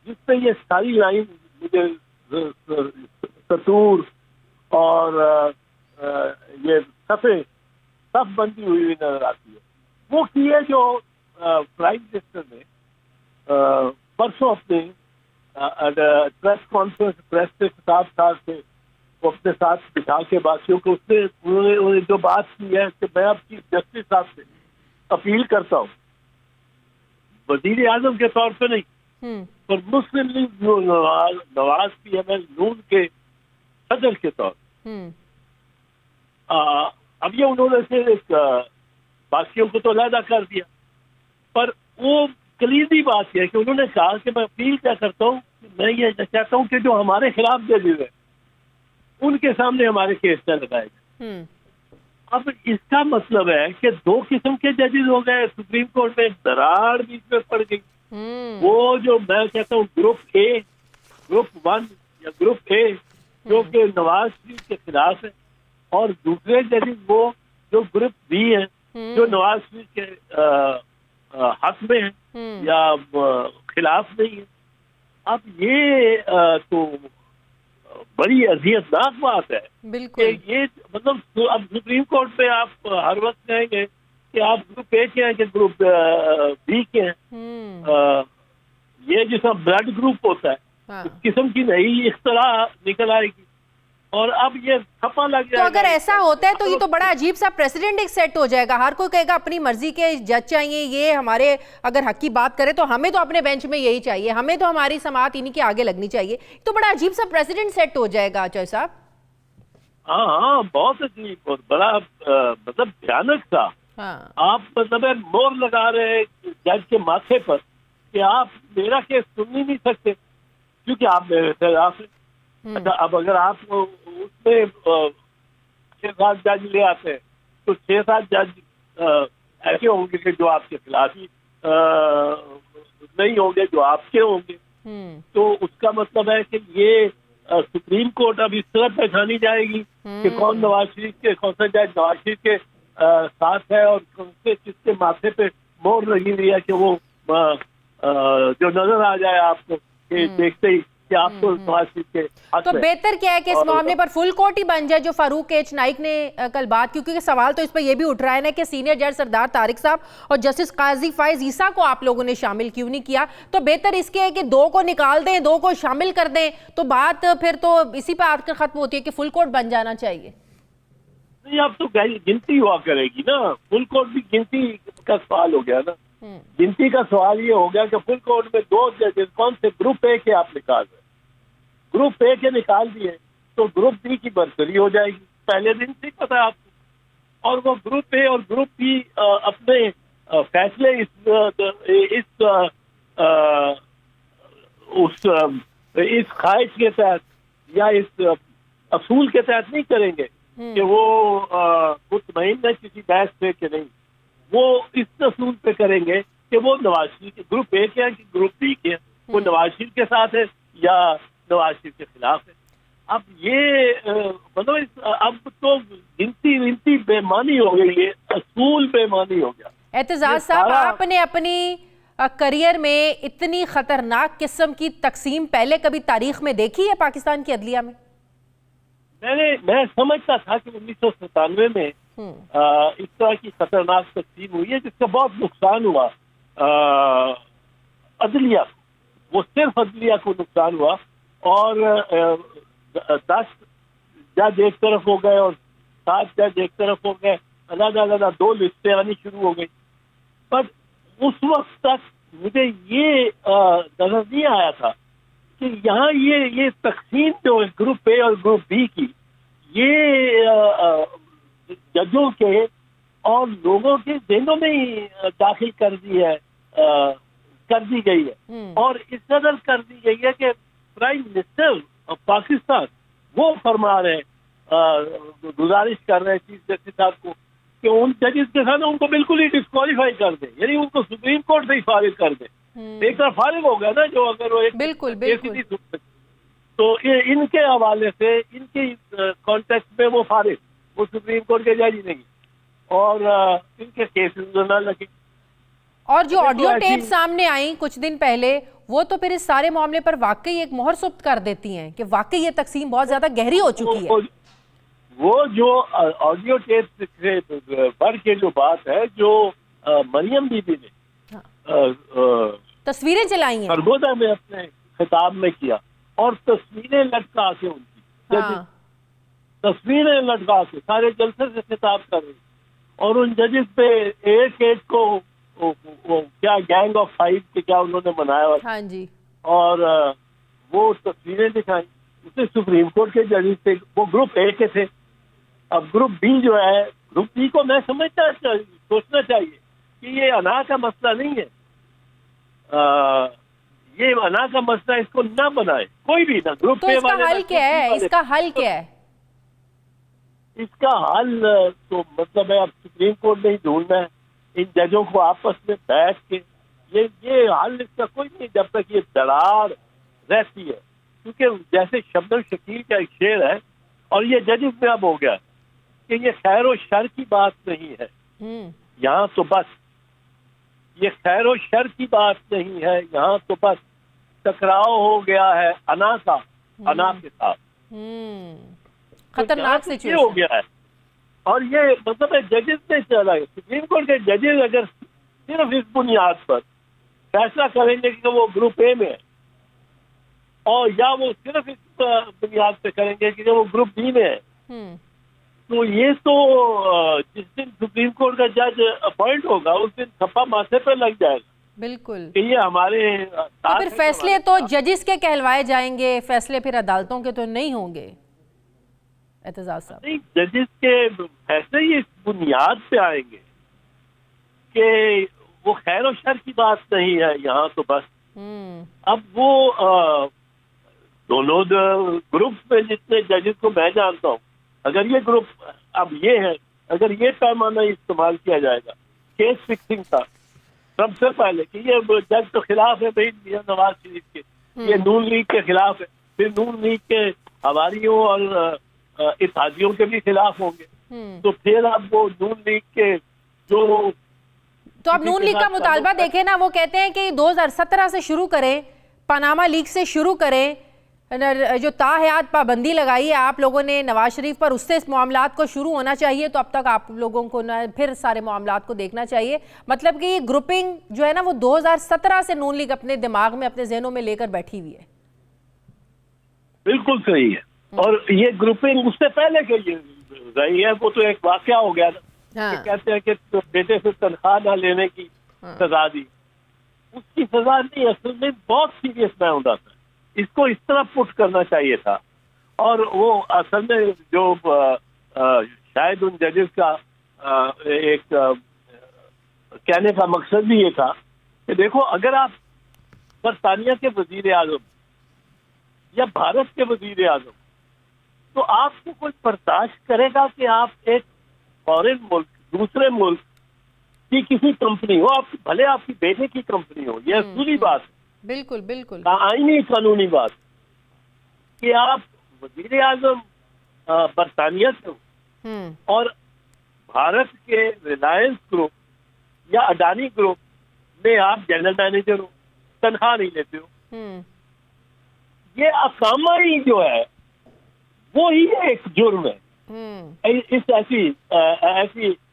जिसपे ये सारी लाइन मुझे सतूर और ये सफ़े सब बंदी हुई नजर आती है, वो की है जो प्राइम मिनिस्टर ने परसों अपने प्रेस कॉन्फ्रेंस प्रेस के साथ से वो अपने साथ बिठा के बाकियों को उन्होंने जो बात की है कि मैं अब चीफ जस्टिस साहब से अपील करता हूँ, वजीर आजम के तौर पे नहीं पर मुस्लिम लीग नवाज PML नून के सदर के तौर, अब ये उन्होंने से एक बाकियों को तो अलहदा कर दिया, पर वो कलीदी बात है कि उन्होंने कहा कि मैं अपील क्या करता हूँ, मैं ये चाहता हूँ कि जो हमारे खिलाफ जजेज है उनके सामने हमारे केस न लगाए गए। अब इसका मतलब है कि दो किस्म के जजेस हो गए, सुप्रीम कोर्ट में एक दरार बीच में पड़ गई। वो जो मैं कहता हूँ ग्रुप A, ग्रुप 1 या ग्रुप A जो कि नवाज शरीफ के खिलाफ है, और दूसरे जजेस वो जो ग्रुप B है जो नवाज शरीफ के हक में है या खिलाफ नहीं है। अब ये तो बड़ी अजियतनाक बात है कि ये मतलब अब सुप्रीम कोर्ट पे आप हर वक्त कहेंगे कि आप ग्रुप A के हैं कि ग्रुप B के हैं। ये जैसा ब्लड ग्रुप होता है, इस किस्म की नई इख्तरा निकल आएगी और अब ये थप्पा लग जाएगा। तो अगर ऐसा होता है तो ये तो बड़ा अजीब सा प्रेसिडेंट एक सेट हो जाएगा, हर कोई कहेगा अपनी मर्जी के जज चाहिए, ये हमारे अगर हक की बात करें तो हमें तो अपने बेंच में यही चाहिए, हमें तो हमारी समाअत इन्हीं के आगे लगनी चाहिए, तो बड़ा अजीब सा प्रेसिडेंट सेट हो जाएगा अजय साहब। हाँ, बहुत अजीब, बहुत बड़ा मतलब भयानक सा। आप मतलब मोहर लगा रहे जज के माथे पर कि आप मेरा केस सुन ही नहीं सकते क्योंकि आप मेरे खिलाफ हैं। अच्छा, अब अगर आप उसमें 6-7 जज ले आते हैं तो 6-7 जज ऐसे होंगे कि जो आपके खिलाफ ही नहीं होंगे, जो आपके होंगे। तो उसका मतलब है कि ये सुप्रीम कोर्ट अब इस तरह पहचानी जाएगी कि कौन नवाज शरीफ के, कौन सा जज नवाज शरीफ के साथ है और कौन से किसके माथे पे मोहर लगी हुई है कि वो जो नजर आ जाए आपको कि देखते ही कि आप तो नवाज शरीफ के हक तो बेहतर क्या है कि इस मामले पर फुल कोर्ट ही बन जाए जो फारूक H नाइक ने कल बात की, क्योंकि सवाल तो इस पर यह भी उठ रहा है ना कि सीनियर जज सरदार तारिक साहब और जस्टिस काजी फायज ईसा को आप लोगों ने शामिल क्यों नहीं किया। तो बेहतर इसके है कि 2 को निकाल दें, 2 को शामिल कर दें, तो बात फिर तो इसी पर आकर खत्म होती है कि फुल कोर्ट बन जाना चाहिए। नहीं, अब तो गिनती हुआ करेगी ना, फुल कोर्ट भी गिनती का सवाल हो गया ना। गिनती का सवाल ये हो गया कि फुल कोर्ट में 2 जजेस कौन से ग्रुप A के आप निकाल रहे, ग्रुप A के निकाल दिए तो ग्रुप B की बरतरी हो जाएगी, पहले दिन से पता है आपको। और वो ग्रुप A और ग्रुप B अपने फैसले इस ख्वाहिश के तहत या इस असूल के तहत नहीं करेंगे कि वो मुतमईन है किसी बहस पे कि नहीं, वो इस असूल पे करेंगे कि वो नवाज शरीफ के ग्रुप A के हैं कि ग्रुप B के हैं, वो नवाज शरीफ के साथ है या नवाज शरीफ के खिलाफ है। अब ये मतलब अब तो गिनती बेमानी हो गई है, असूल बेमानी हो गया। एतजाज साहब, आपने अपनी करियर में इतनी खतरनाक किस्म की तकसीम पहले कभी तारीख में देखी है पाकिस्तान की अदलिया में? मैं समझता था कि 1997 में इस तरह की खतरनाक तकसीम हुई है जिसका बहुत नुकसान हुआ अदलिया, वो सिर्फ अदलिया को नुकसान हुआ और 10 जज एक तरफ हो गए और 7 जज एक तरफ हो गए, अलग-अलग 2 लिस्टें आनी शुरू हो गई। पर उस वक्त तक मुझे ये नजर नहीं आया था कि यहाँ ये तकसीम जो है ग्रुप A और ग्रुप B की, ये जजों के और लोगों के ज़हनों में ही दाखिल कर दी गई है और इस कदर कर दी गई है कि प्राइम मिनिस्टर ऑफ पाकिस्तान वो फरमा रहे, गुजारिश कर रहे हैं चीफ जस्टिस साहब को कि उन जजेस के साथ उनको बिल्कुल ही डिस्क्वालीफाई कर दें, यानी उनको सुप्रीम कोर्ट से ही फारिग कर दें एक तरफ फारिग हो गया ना, जो अगर वो एक बिल्कुल, केस बिल्कुल। नहीं सुन सकते, तो ये इनके हवाले से, इनकी कॉन्टेक्स्ट में वो फारिग, वो सुप्रीम कोर्ट के जज ही नहीं, और इनके केसेस न लगे। और जो देखो, ऑडियो ऐसी- टेप सामने आई कुछ दिन पहले, वो तो फिर इस सारे मामले पर वाकई एक मोहर सुप्त कर देती हैं कि वाकई ये तकसीम बहुत ज्यादा गहरी हो चुकी है। वो जो ऑडियो टेप से बढ़ के जो बात है, जो मरियम बीबी ने तस्वीरें चलाई हैं। सरगोदा में अपने खिताब में किया, और तस्वीरें लटका के उनकी हाँ। तस्वीरें लटका के सारे जलसे से खिताब कर रही, और उन जजेस पे एक को वो क्या गैंग ऑफ फाइव के क्या उन्होंने बनाया हुआ, हाँ जी। और वो तस्वीरें दिखाई। उससे सुप्रीम कोर्ट के जजेस थे, वो ग्रुप ए के थे। अब ग्रुप बी जो है, ग्रुप बी को मैं सोचना चाहिए कि ये अना का मसला नहीं है, ये अना का मसला, इसको ना बनाए कोई भी ना, ग्रुप तो इसका हल क्या है? इसका हल क्या है? इसका हल तो मतलब है अब सुप्रीम कोर्ट में ही ढूंढना है, इन जजों को आपस में बैठ के, ये हल इसका कोई नहीं जब तक ये दरार रहती है। क्योंकि जैसे शब्द शकील का एक शेर है, और ये जजेस में अब हो गया कि ये खैर और शर की बात नहीं है यहाँ, तो बस ये खैर और शर की बात नहीं है यहाँ, तो बस टकराव हो गया है अना का, अना के साथ। खतरनाक तो सिचुएशन हो गया है, और ये मतलब है जजेस ने चला है। सुप्रीम कोर्ट के जजेस अगर सिर्फ इस बुनियाद पर फैसला करेंगे कि वो ग्रुप ए में है, और या वो सिर्फ इस बुनियाद पे करेंगे कि वो ग्रुप बी में है, तो ये तो जिस दिन सुप्रीम कोर्ट का जज अपॉइंट होगा उस दिन थप्पा माथे पे लग जाएगा। बिल्कुल। कि ये हमारे तो फिर फैसले तो जजेस के कहलवाए जाएंगे, फैसले फिर अदालतों के तो नहीं होंगे एतजाज साहब। नहीं, जजेस के फैसले ही इस बुनियाद पे आएंगे कि वो खैर और शर की बात नहीं है यहाँ, तो बस। अब वो दोनों ग्रुप में जितने जजेस को मैं जानता हूँ, अगर ये ग्रुप अब ये है, अगर ये पैमाना इस्तेमाल किया जाएगा केस फिक्सिंग का सबसे पहले कि ये जज तो खिलाफ है भाई मियां नवाज शरीफ के, ये नून लीग के खिलाफ है, फिर नून लीग के हवारियों और इत्तेहादियों के भी खिलाफ होंगे, तो फिर अब वो नून लीग के जो, तो अब नून लीग का मुतालबा देखें ना, वो कहते हैं कि 2017 से शुरू करें, पनामा लीग से शुरू करें, जो ताहयात पाबंदी लगाई है आप लोगों ने नवाज शरीफ पर, उससे इस मामलात को शुरू होना चाहिए, तो अब तक आप लोगों को फिर सारे मामलात को देखना चाहिए। मतलब कि ये ग्रुपिंग जो है ना, वो 2017 से नून लीग अपने दिमाग में, अपने जहनों में लेकर बैठी हुई है। बिल्कुल सही है, और ये ग्रुपिंग उससे पहले के ये रही है, वो तो एक वाकया हो गया ना। हाँ। कहते हैं कि तो बेटे से तनख्वाह ना लेने की सजा दी, उसकी सजा नहीं, असल में बहुत सीरियस मामला था, इसको इस तरह पुट करना चाहिए था। और वो असल में जो शायद उन जजेस का एक कहने का मकसद भी ये था कि देखो, अगर आप बरतानिया के वजीर आजम या भारत के वजीर आजम, तो आपको कोई बर्दाश्त करेगा कि आप एक फॉरेन मुल्क, दूसरे मुल्क की किसी कंपनी हो, आप भले आपकी बेटे की कंपनी हो, यह असूली बात है, बिल्कुल बिल्कुल आईनी कानूनी बात, कि आप वजीर आजम बरतानिया से हो और भारत के रिलायंस ग्रुप या अडानी ग्रुप में आप जनरल मैनेजर हो, तनख्वाह नहीं लेते हो, ये अकामा ही जो है वो ही एक जुर्म है इस ऐसी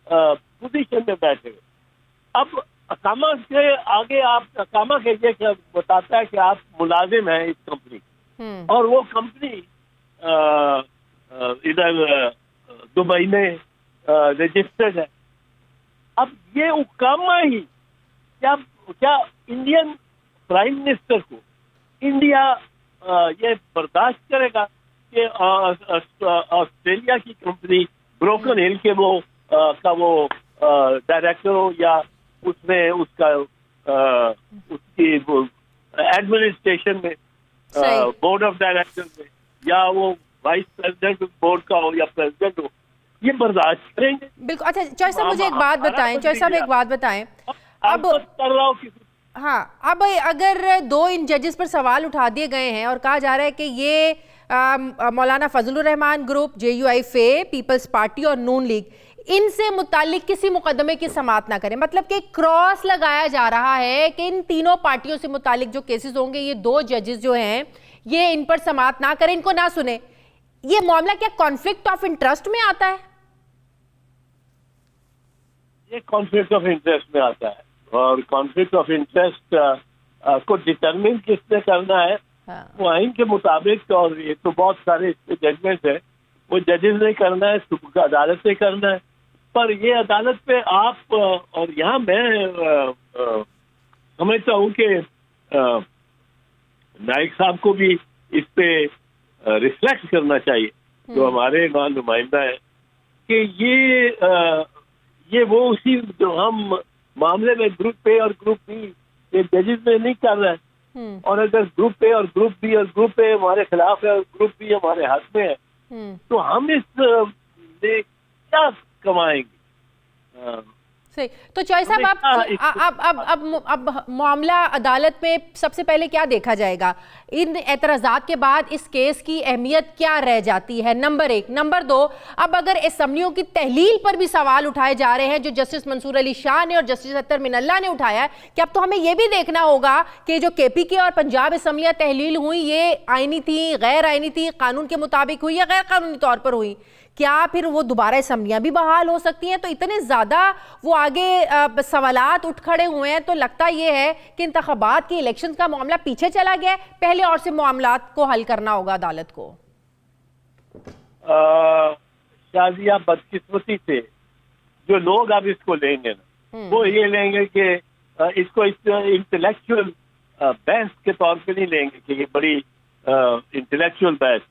पोजीशन में बैठे हुए। अब अकामा से आगे आप, अकामा के ये बताता है कि आप मुलाजिम हैं इस कंपनी, और वो कंपनी इधर दुबई में रजिस्टर्ड है। अब ये उकामा ही क्या इंडियन प्राइम मिनिस्टर को इंडिया ये बर्दाश्त करेगा कि ऑस्ट्रेलिया की कंपनी ब्रोकन हिल के वो डायरेक्टर हो, या उसमें उसकी एडमिनिस्ट्रेशन में बोर्ड ऑफ डायरेक्टर में, या वो वाइस प्रेसिडेंट बोर्ड का हो या प्रेसिडेंट हो, ये बर्दाश्त करेंगे? बिल्कुल। अच्छा चौधरी साहब, मुझे एक बात बताएं, चौधरी साहब एक बात बताएं, अब कर रहा हूँ हाँ, अब अगर दो इन जजेस पर सवाल उठा दिए गए हैं और कहा जा रहा है कि ये Maulana Fazlur Rahman group, JUIFA, People's Party और नून लीग, इनसे मुतालिक किसी मुकदमे की समाअत ना करें, मतलब कि क्रॉस लगाया जा रहा है कि इन तीनों पार्टियों से मुतालिक जो केसेस होंगे, ये दो जजेस जो हैं ये इन पर समाअत ना करें, इनको ना सुने। ये मामला क्या कॉन्फ्लिक्ट ऑफ इंटरेस्ट में आता है? ये कॉन्फ्लिक्ट ऑफ इंटरेस्ट में आता है, और कॉन्फ्लिक्ट ऑफ इंटरेस्ट को डिटरमिन किसने करना है, वो आइन के मुताबिक, और ये तो बहुत सारे इसके जजमेंट है, वो जजेस ने करना है, अदालत ने करना है। पर ये अदालत पे आप, और यहाँ मैं समझता हूँ कि नाइक साहब को भी इस पे रिफ्लेक्ट करना चाहिए, जो हमारे नुमाइंदा है, कि ये वो उसी जो हम मामले में ग्रुप ए और ग्रुप बी ये जजेस में नहीं कर रहे हैं, और अगर ग्रुप ए और ग्रुप बी और ग्रुप ए हमारे खिलाफ है और ग्रुप बी हमारे हाथ में है, तो हम इस क्या कमाएंगे? सही। तो चॉइस साहब, अब मामला अदालत में सबसे पहले क्या देखा जाएगा? इन एतराज़ात के बाद इस केस की अहमियत क्या रह जाती है, नंबर एक। नंबर दो, अब अगर असम्बलियों की तहलील पर भी सवाल उठाए जा रहे हैं, जो जस्टिस मंसूर अली शाह ने और जस्टिस अत्तर मिनल्ला ने उठाया है, कि अब तो हमें यह भी देखना होगा कि जो KPK और पंजाब असम्बलियाँ तहलील हुई, ये आइनी थी, गैर आइनी थी, कानून के मुताबिक हुई या गैर कानूनी तौर पर हुई, क्या फिर वो दोबारा असम्बलियाँ भी बहाल हो सकती हैं? तो इतने ज़्यादा वो आगे सवालात उठ खड़े हुए हैं, तो लगता ये है कि इंतखाबात की इलेक्शन का मामला पीछे चला गया है, पहले और से मामलात को हल करना होगा अदालत को। शाजिया, बदकिस्मती से जो लोग अब इसको लेंगे ना, वो ये लेंगे कि इसको इंटेलेक्चुअल बहस के तौर पे नहीं लेंगे कि ये बड़ी इंटेलेक्चुअल बहस,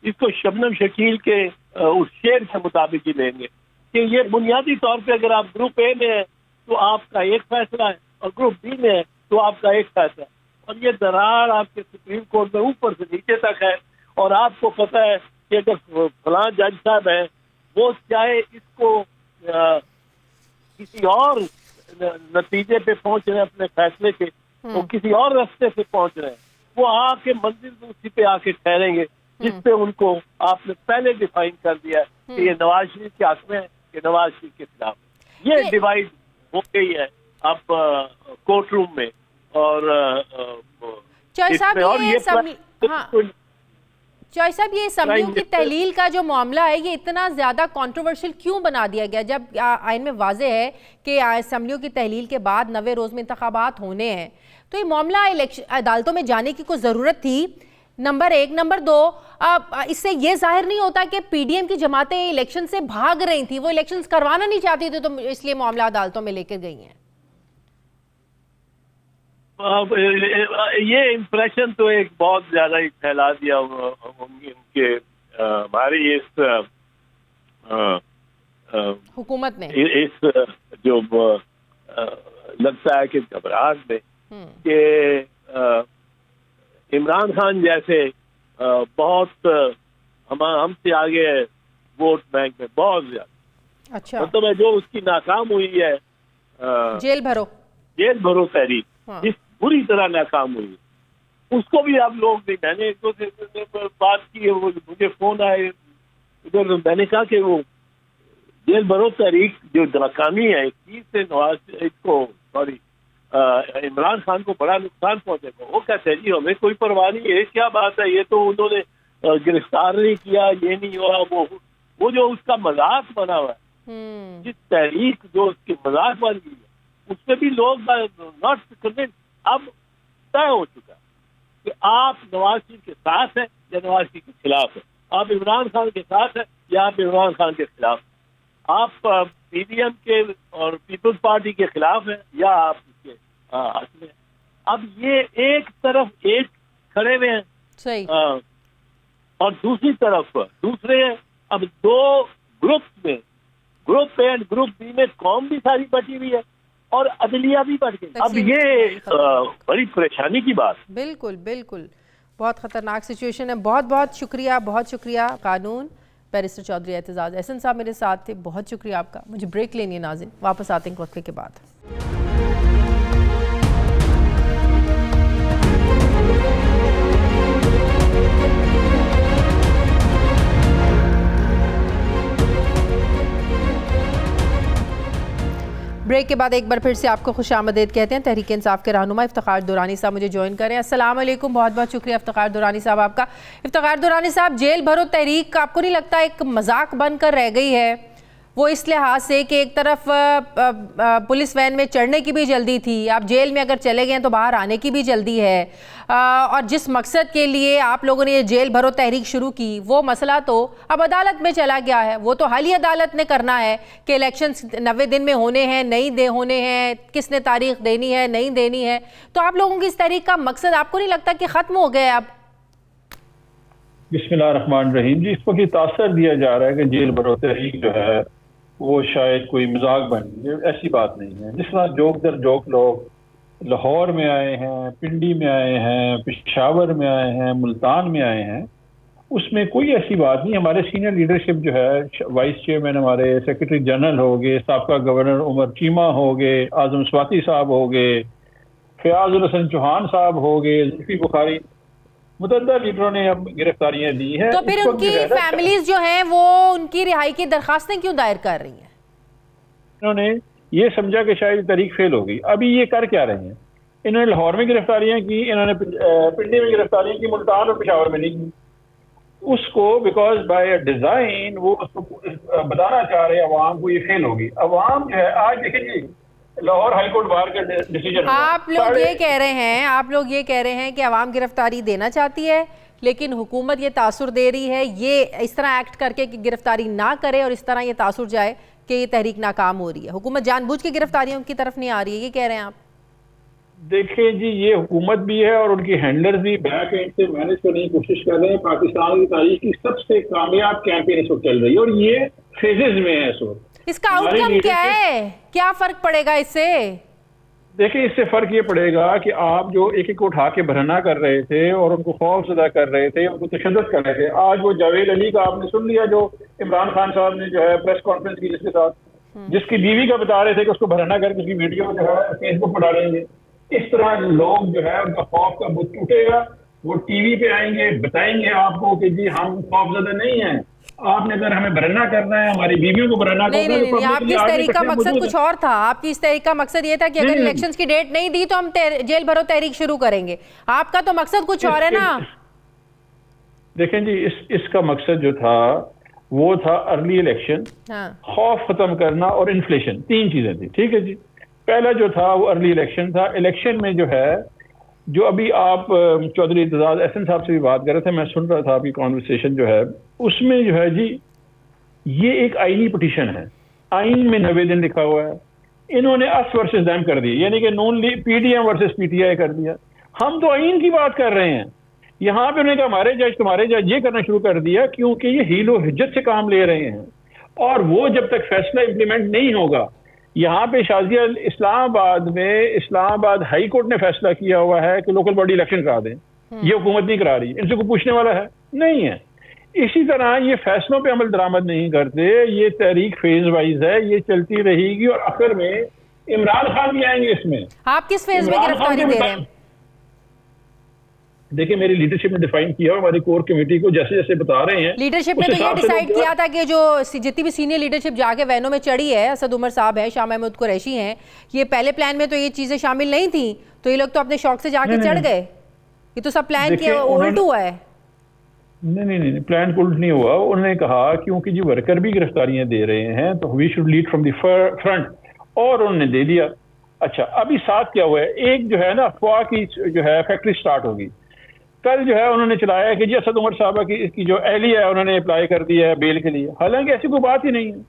इसको शबनम शकील के उस शेर के मुताबिक ही लेंगे कि ये बुनियादी तौर पे अगर आप ग्रुप ए में है तो आपका एक फैसला है, और ग्रुप बी में है तो आपका एक फैसला है, और ये दरार आपके सुप्रीम कोर्ट में ऊपर से नीचे तक है। और आपको पता है कि अगर फलां जज साहब है, वो चाहे इसको किसी और नतीजे पे पहुंच रहे हैं अपने फैसले के, वो किसी और रास्ते से पहुंच रहे हैं, वो आके मंजिल उसी पे आके ठहरेंगे जिसपे उनको आपने पहले डिफाइन कर दिया है कि ये नवाज शरीफ के हक में है, ये नवाज शरीफ के खिलाफ है। ये डिवाइड हो गई है अब कोर्ट रूम में, और चॉइस साहब ये असम्बलियों की तहलील का जो मामला है, ये इतना ज़्यादा कंट्रोवर्शियल क्यों बना दिया गया, जब आइन में वाज़े है कि असम्बलियों की तहलील के बाद 90 रोज़ में इंतखाबात होने हैं? तो ये मामला अदालतों में जाने की कोई ज़रूरत थी, नंबर एक। नंबर दो, इससे ये जाहिर नहीं होता कि PDM की जमातें इलेक्शन से भाग रही थी, वो इलेक्शंस करवाना नहीं चाहती थी, तो इसलिए मामला अदालतों में लेकर गई हैं? ये इम्प्रेशन तो एक बहुत ज्यादा ही फैला दिया उनके हमारी इस हुकूमत ने, इस जो लगता है कि घबराहट में कि इमरान खान जैसे बहुत हमसे आगे वोट बैंक में बहुत ज्यादा, अच्छा, मतलब है जो उसकी नाकाम हुई है जेल भरो तहरीक, जिस बुरी तरह नाकाम हुई, उसको भी आप लोग नहीं, मैंने एक दो बात की, वो मुझे फोन आए उधर, मैंने कहा कि वो जेल भरो तहरीक जो नाकामी है, इस से नवाज इसको सॉरी इमरान खान को बड़ा नुकसान पहुंचेगा। वो कहते हैं जी हमें कोई परवाह नहीं है, क्या बात है, ये तो उन्होंने गिरफ्तार नहीं किया, ये नहीं हुआ, वो जो उसका मजाक बना हुआ है, जिस तहरीक जो उसकी मजाक बन गई है, उसमें भी लोग नॉट कन्विंस। अब तय हो चुका है कि आप नवाज शरीफ के साथ हैं या नवाज शरीफ के खिलाफ है, आप इमरान खान के साथ हैं या आप इमरान खान के खिलाफ, आप PDM के और पीपल्स पार्टी के खिलाफ हैं या आप उसके हक में। अब ये एक तरफ एक खड़े हुए हैं, सही, और दूसरी तरफ दूसरे हैं। अब दो ग्रुप में, group A and group B में कौम भी सारी बटी हुई है और अदलिया भी बढ़ गई। अब ये बड़ी परेशानी की बात। बिल्कुल बिल्कुल, बहुत खतरनाक सिचुएशन है। बहुत बहुत शुक्रिया कानून बैरिस्टर चौधरी एतजाज अहसन साहब मेरे साथ थे, बहुत शुक्रिया आपका। मुझे ब्रेक लेनी है नाज़रीन, वापस आते हैं वक्त के बाद। ब्रेक के बाद एक बार फिर से आपको खुशामदीद कहते हैं। तहरीक इंसाफ के रहनुमा इफ्तिखार दुरानी साहब मुझे ज्वाइन करें। अस्सलाम वालेकुम, बहुत बहुत शुक्रिया इफ्तिखार दुरानी साहब आपका। इफ्तिखार दुरानी साहब, जेल भरो तहरीक आपको नहीं लगता एक मजाक बनकर रह गई है? वो इस लिहाज से कि एक तरफ पुलिस वैन में चढ़ने की भी जल्दी थी, आप जेल में अगर चले गए तो बाहर आने की भी जल्दी है, और जिस मकसद के लिए आप लोगों ने ये जेल भरो तहरीक शुरू की वो मसला तो अब अदालत में चला गया है। वो तो हाल ही अदालत ने करना है कि इलेक्शन 90 दिन में होने हैं, नहीं होने हैं, किसने तारीख देनी है, नहीं देनी है। तो आप लोगों की इस तहरीक का मकसद आपको नहीं लगता कि ख़त्म हो गया अब? बिस्मिल्लाहिर्रहमानिर्रहीम जी, इस वक्त तासर दिया जा रहा है कि जेल भरो तहरीक जो है वो शायद कोई मजाक बन गई। ऐसी बात नहीं है। जिस तरह जोक दर जोक लोग लाहौर में आए हैं, पिंडी में आए हैं, पेशावर में आए हैं, मुल्तान में आए हैं, उसमें कोई ऐसी बात नहीं। हमारे सीनियर लीडरशिप जो है, वाइस चेयरमैन हमारे सेक्रेटरी जनरल हो गए, साबका गवर्नर उमर चीमा हो गए, आजम स्वाति साहब हो गए, फयाजुल हसन चौहान साहब हो गए, जुल्फी बुखारी, मुतअद्दिद लीडरों ने अब गिरफ्तारियां दी हैं। तो फिर उनकी फैमिलीज जो हैं वो उनकी रिहाई की दरखास्तें क्यों दायर कर रही हैं? इन्होंने ये समझा कि शायद तारीख फेल हो गई। अभी ये कर क्या रहे हैं? इन्होंने लाहौर में गिरफ्तारियां की, इन्होंने पिंडी में गिरफ्तारियां की, मुल्तान और पेशावर में नहीं की। उसको बिकॉज बाय डिजाइन वो उसको बताना चाह रहे हैं अवाम को ये फेल होगी। अवाम जो है, आज देखिए लाहौर हाईकोर्ट बार का डिसीजन, आप लोग ये कह रहे हैं कि अवाम गिरफ्तारी देना चाहती है लेकिन हुकूमत ये तासुर दे रही है, ये इस तरह एक्ट करके कि गिरफ्तारी ना करे और इस तरह ये तासुर जाए कि ये तहरीक नाकाम हो रही है। हुकूमत जानबूझ के गिरफ्तारियों की तरफ नहीं आ रही है, ये कह रहे हैं आप? देखिए जी, ये हुकूमत भी है और उनकी हैंडलर्स भी बैक एंड से मैनेज करने की कोशिश कर रहे हैं। पाकिस्तान की तारीख की सबसे कामयाब कैंपेन इस वक्त चल रही है और ये फेजेस में है इस वक्त। इसका आउटकम क्या है? क्या फर्क पड़ेगा इससे? देखिए, इससे फर्क ये पड़ेगा कि आप जो एक एक को उठा के भरना कर रहे थे और उनको खौफजदा कर रहे थे, उनको तशद्दुद कर रहे थे, आज वो जावेद अली का आपने सुन लिया जो इमरान खान साहब ने जो है प्रेस कॉन्फ्रेंस की जिसके साथ, जिसकी बीवी का बता रहे थे कि उसको भरना करके उसकी वीडियो जो है फेसबुक पर डालेंगे। इस तरह लोग जो है उनका खौफ का बुत टूटेगा, वो टीवी पे आएंगे, बताएंगे आपको कि जी हम खौफजदा नहीं है, आपने अगर हमें भरना करना है, हमारी बीवियों को भरना करना है। नहीं, आपकी इस तहरीक का मकसद कुछ और था। आपकी इस तहरीक का मकसद ये था कि अगर इलेक्शंस की डेट नहीं दी तो हम जेल भरो तहरीक शुरू करेंगे। आपका तो मकसद कुछ और है ना। देखें जी, इसका मकसद जो था वो था अर्ली इलेक्शन, खौफ खत्म करना और इन्फ्लेशन, तीन चीजें थी। ठीक है जी। पहला जो था वो अर्ली इलेक्शन था। इलेक्शन में जो है, जो अभी आप चौधरी इत्तेजाज एहसन साहब से भी बात कर रहे थे, मैं सुन रहा था आपकी कॉन्वर्सेशन जो है, उसमें जो है जी ये एक आईनी पिटीशन है, आइन में 90 दिन लिखा हुआ है। इन्होंने अस वर्सेस दैम कर दिया, यानी कि नून पीडीएम वर्सेस पीटीआई कर दिया। हम तो आइन की बात कर रहे हैं। यहाँ पे उन्होंने कहा हमारे जज तुम्हारे जज ये करना शुरू कर दिया क्योंकि ये हीलो हिज्जत से काम ले रहे हैं और वो जब तक फैसला इंप्लीमेंट नहीं होगा। यहाँ पे शाजिया इस्लामाबाद हाई कोर्ट ने फैसला किया हुआ है कि लोकल बॉडी इलेक्शन करा दें, ये हुकूमत नहीं करा रही, इनसे कोई पूछने वाला है नहीं है। इसी तरह ये फैसलों पे अमल दरामद नहीं करते, ये तहरीक फेज वाइज है, ये चलती रहेगी और आखिर में इमरान खान भी आएंगे इसमें। आप किस फेज में गिरफ्तारी दे रहे हैं? देखिए, मेरी लीडरशिप ने डिफाइन किया, हमारी कोर कमेटी को जैसे जैसे बता रहे हैं। लीडरशिप ने तो ये डिसाइड किया था कि जो जितनी भी सीनियर लीडरशिप जाके वैनों में चढ़ी है, असद उमर साहब है, शाह महमूद कुरैशी हैं, ये पहले प्लान में तो ये चीजें शामिल नहीं थी, तो ये लोग तो अपने शौक से जाके चढ़ गए। ये तो सब प्लान किया उल्ट हुआ है। नहीं, प्लान उल्ट नहीं हुआ। उन्होंने कहा क्योंकि जो वर्कर भी गिरफ्तारियां दे रहे हैं तो we should lead from the front, और उन्होंने दे दिया। अच्छा, अभी साथ क्या हुआ है, एक जो है ना अफवाह की जो है फैक्ट्री स्टार्ट होगी। कल जो है उन्होंने चलाया कि जी असद उमर साहबा की जो एहलिया है उन्होंने अप्लाई कर दिया है बेल के लिए, हालांकि ऐसी कोई बात ही नहीं है,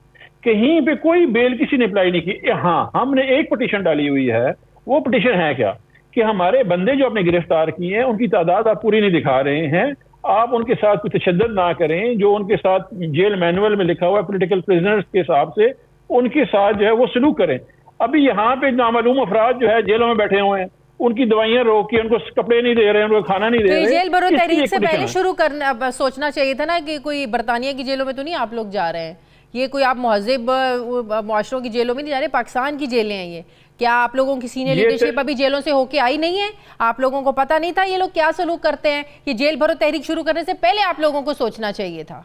कहीं पे कोई बेल किसी ने अप्लाई नहीं की। हाँ, हमने एक पिटीशन डाली हुई है। वो पिटीशन है क्या कि हमारे बंदे जो आपने गिरफ्तार किए हैं उनकी तादाद आप पूरी नहीं दिखा रहे हैं, आप उनके साथ कोई तशद्दुद ना करें, जो उनके साथ जेल मैनुअल में लिखा हुआ है पोलिटिकल प्रिजनर्स के हिसाब से उनके साथ जो है वो सलूक करें। अभी यहाँ पे नामालूम अफराद जो है जेलों में बैठे हुए हैं, उनकी दवाइयां रोक के, उनको कपड़े नहीं दे रहे हैं, उनको खाना नहीं दे रहे। जेल भरो तहरीक से पहले शुरू करना सोचना चाहिए था ना कि कोई बरतानिया की जेलों में तो नहीं आप लोग जा रहे हैं, ये कोई आप महज़िब मुआशरों की जेलों में नहीं जा रहे, पाकिस्तान की जेलें हैं ये। क्या आप लोगों की सीनियर लीडरशिप अभी जेलों से होके आई नहीं है? आप लोगों को पता नहीं था ये लोग क्या सलूक करते हैं? कि जेल भरो तहरीक शुरू करने से पहले आप लोगों को सोचना चाहिए था।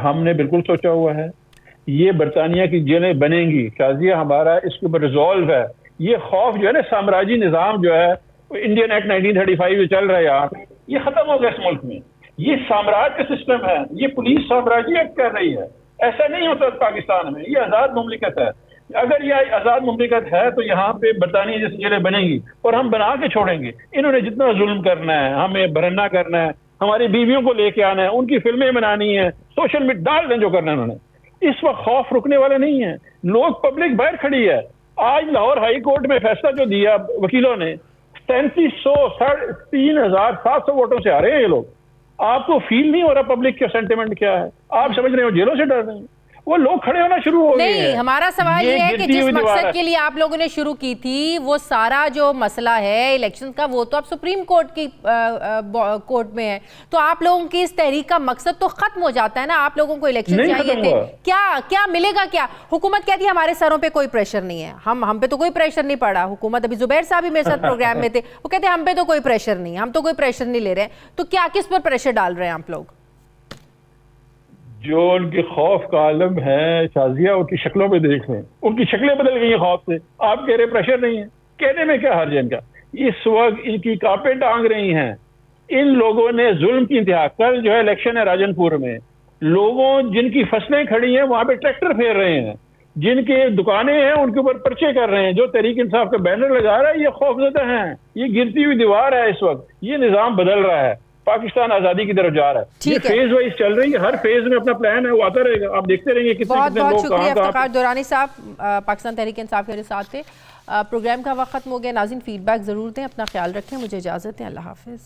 हमने बिल्कुल सोचा हुआ है। ये बरतानिया की जेलें बनेंगी, शाजिया हमारा इसके ऊपर रिजॉल्व है। ये खौफ जो है ना, साम्राज्य निज़ाम जो है इंडियन एक्ट 1935 जो चल रहा है यहाँ पे, ये खत्म हो गया इस मुल्क में। ये साम्राज्य का सिस्टम है, ये पुलिस साम्राज्य एक्ट कर रही है। ऐसा नहीं होता पाकिस्तान में, ये आज़ाद मुमलिकत है। अगर यह आज़ाद मुमलिकत है तो यहाँ पे बरतानिया जैसी जेलें बनेंगी और हम बना के छोड़ेंगे। इन्होंने जितना जुल्म करना है, हमें बरन्ना करना है, हमारी बीवियों को लेके आना है, उनकी फिल्में बनानी है, सोशल मीडिया डाल दें जो करना है उन्होंने। इस वक्त खौफ रुकने वाले नहीं है, लोग, पब्लिक बाहर खड़ी है। आज लाहौर हाई कोर्ट में फैसला जो दिया वकीलों ने, 3300 3700 वोटों से आ रहे हैं ये लोग। आपको फील नहीं हो रहा पब्लिक का सेंटिमेंट क्या है? आप समझ रहे हो जेलों से डर रहे हैं, वो लोग खड़े होना शुरू हो गए हैं। नहीं, हमारा सवाल ये है कि जिस मकसद के लिए आप लोगों ने शुरू की थी वो सारा जो मसला है इलेक्शन का, वो तो अब सुप्रीम कोर्ट की कोर्ट में है, तो आप लोगों की इस तहरीक का मकसद तो खत्म हो जाता है ना। आप लोगों को इलेक्शन चाहिए थे, क्या मिलेगा? क्या हुकूमत कहती है हमारे सरों पे कोई प्रेशर नहीं है, हम पे तो कोई प्रेशर नहीं पड़ा। हुकूमत, अभी जुबैर साहब भी मेरे साथ प्रोग्राम में थे, वो कहते हैं हम पे तो कोई प्रेशर नहीं है, हम तो कोई प्रेशर नहीं ले रहे हैं। तो क्या, किस पर प्रेशर डाल रहे हैं आप लोग? जो उनके खौफ का आलम है शाजिया, उनकी शक्लों पे देख लें, उनकी शक्लें बदल गई हैं खौफ से। आप कह रहे प्रेशर नहीं है, कहने में क्या हर्ज है इनका? इस वक्त इनकी कांपें टांग रही हैं। इन लोगों ने जुल्म की इंतहा, कल जो है इलेक्शन है राजनपुर में, लोगों जिनकी फसलें खड़ी हैं वहां पे ट्रैक्टर फेर रहे हैं, जिनके दुकानें हैं उनके ऊपर पर्चे कर रहे हैं। जो तहरीक इंसाफ का बैनर लगा रहा है ये खौफजदा हैं, ये गिरती हुई दीवार है। इस वक्त ये निजाम बदल रहा है, पाकिस्तान आजादी की तरफ जा रहा है। ये फेज वाइज चल रही है, हर फेज में अपना प्लान है, वो आता रहेगा, आप देखते रहेंगे कितने बहुत लोग शुक्रिया इफ्तिखार दुरानी साहब, पाकिस्तान तहरीक इंसाफ के साथ थे। प्रोग्राम का वक्त खत्म हो गया। नाज़रीन, फीडबैक जरूर दें, अपना ख्याल रखें, मुझे इजाजत है, अल्लाह हाफिज।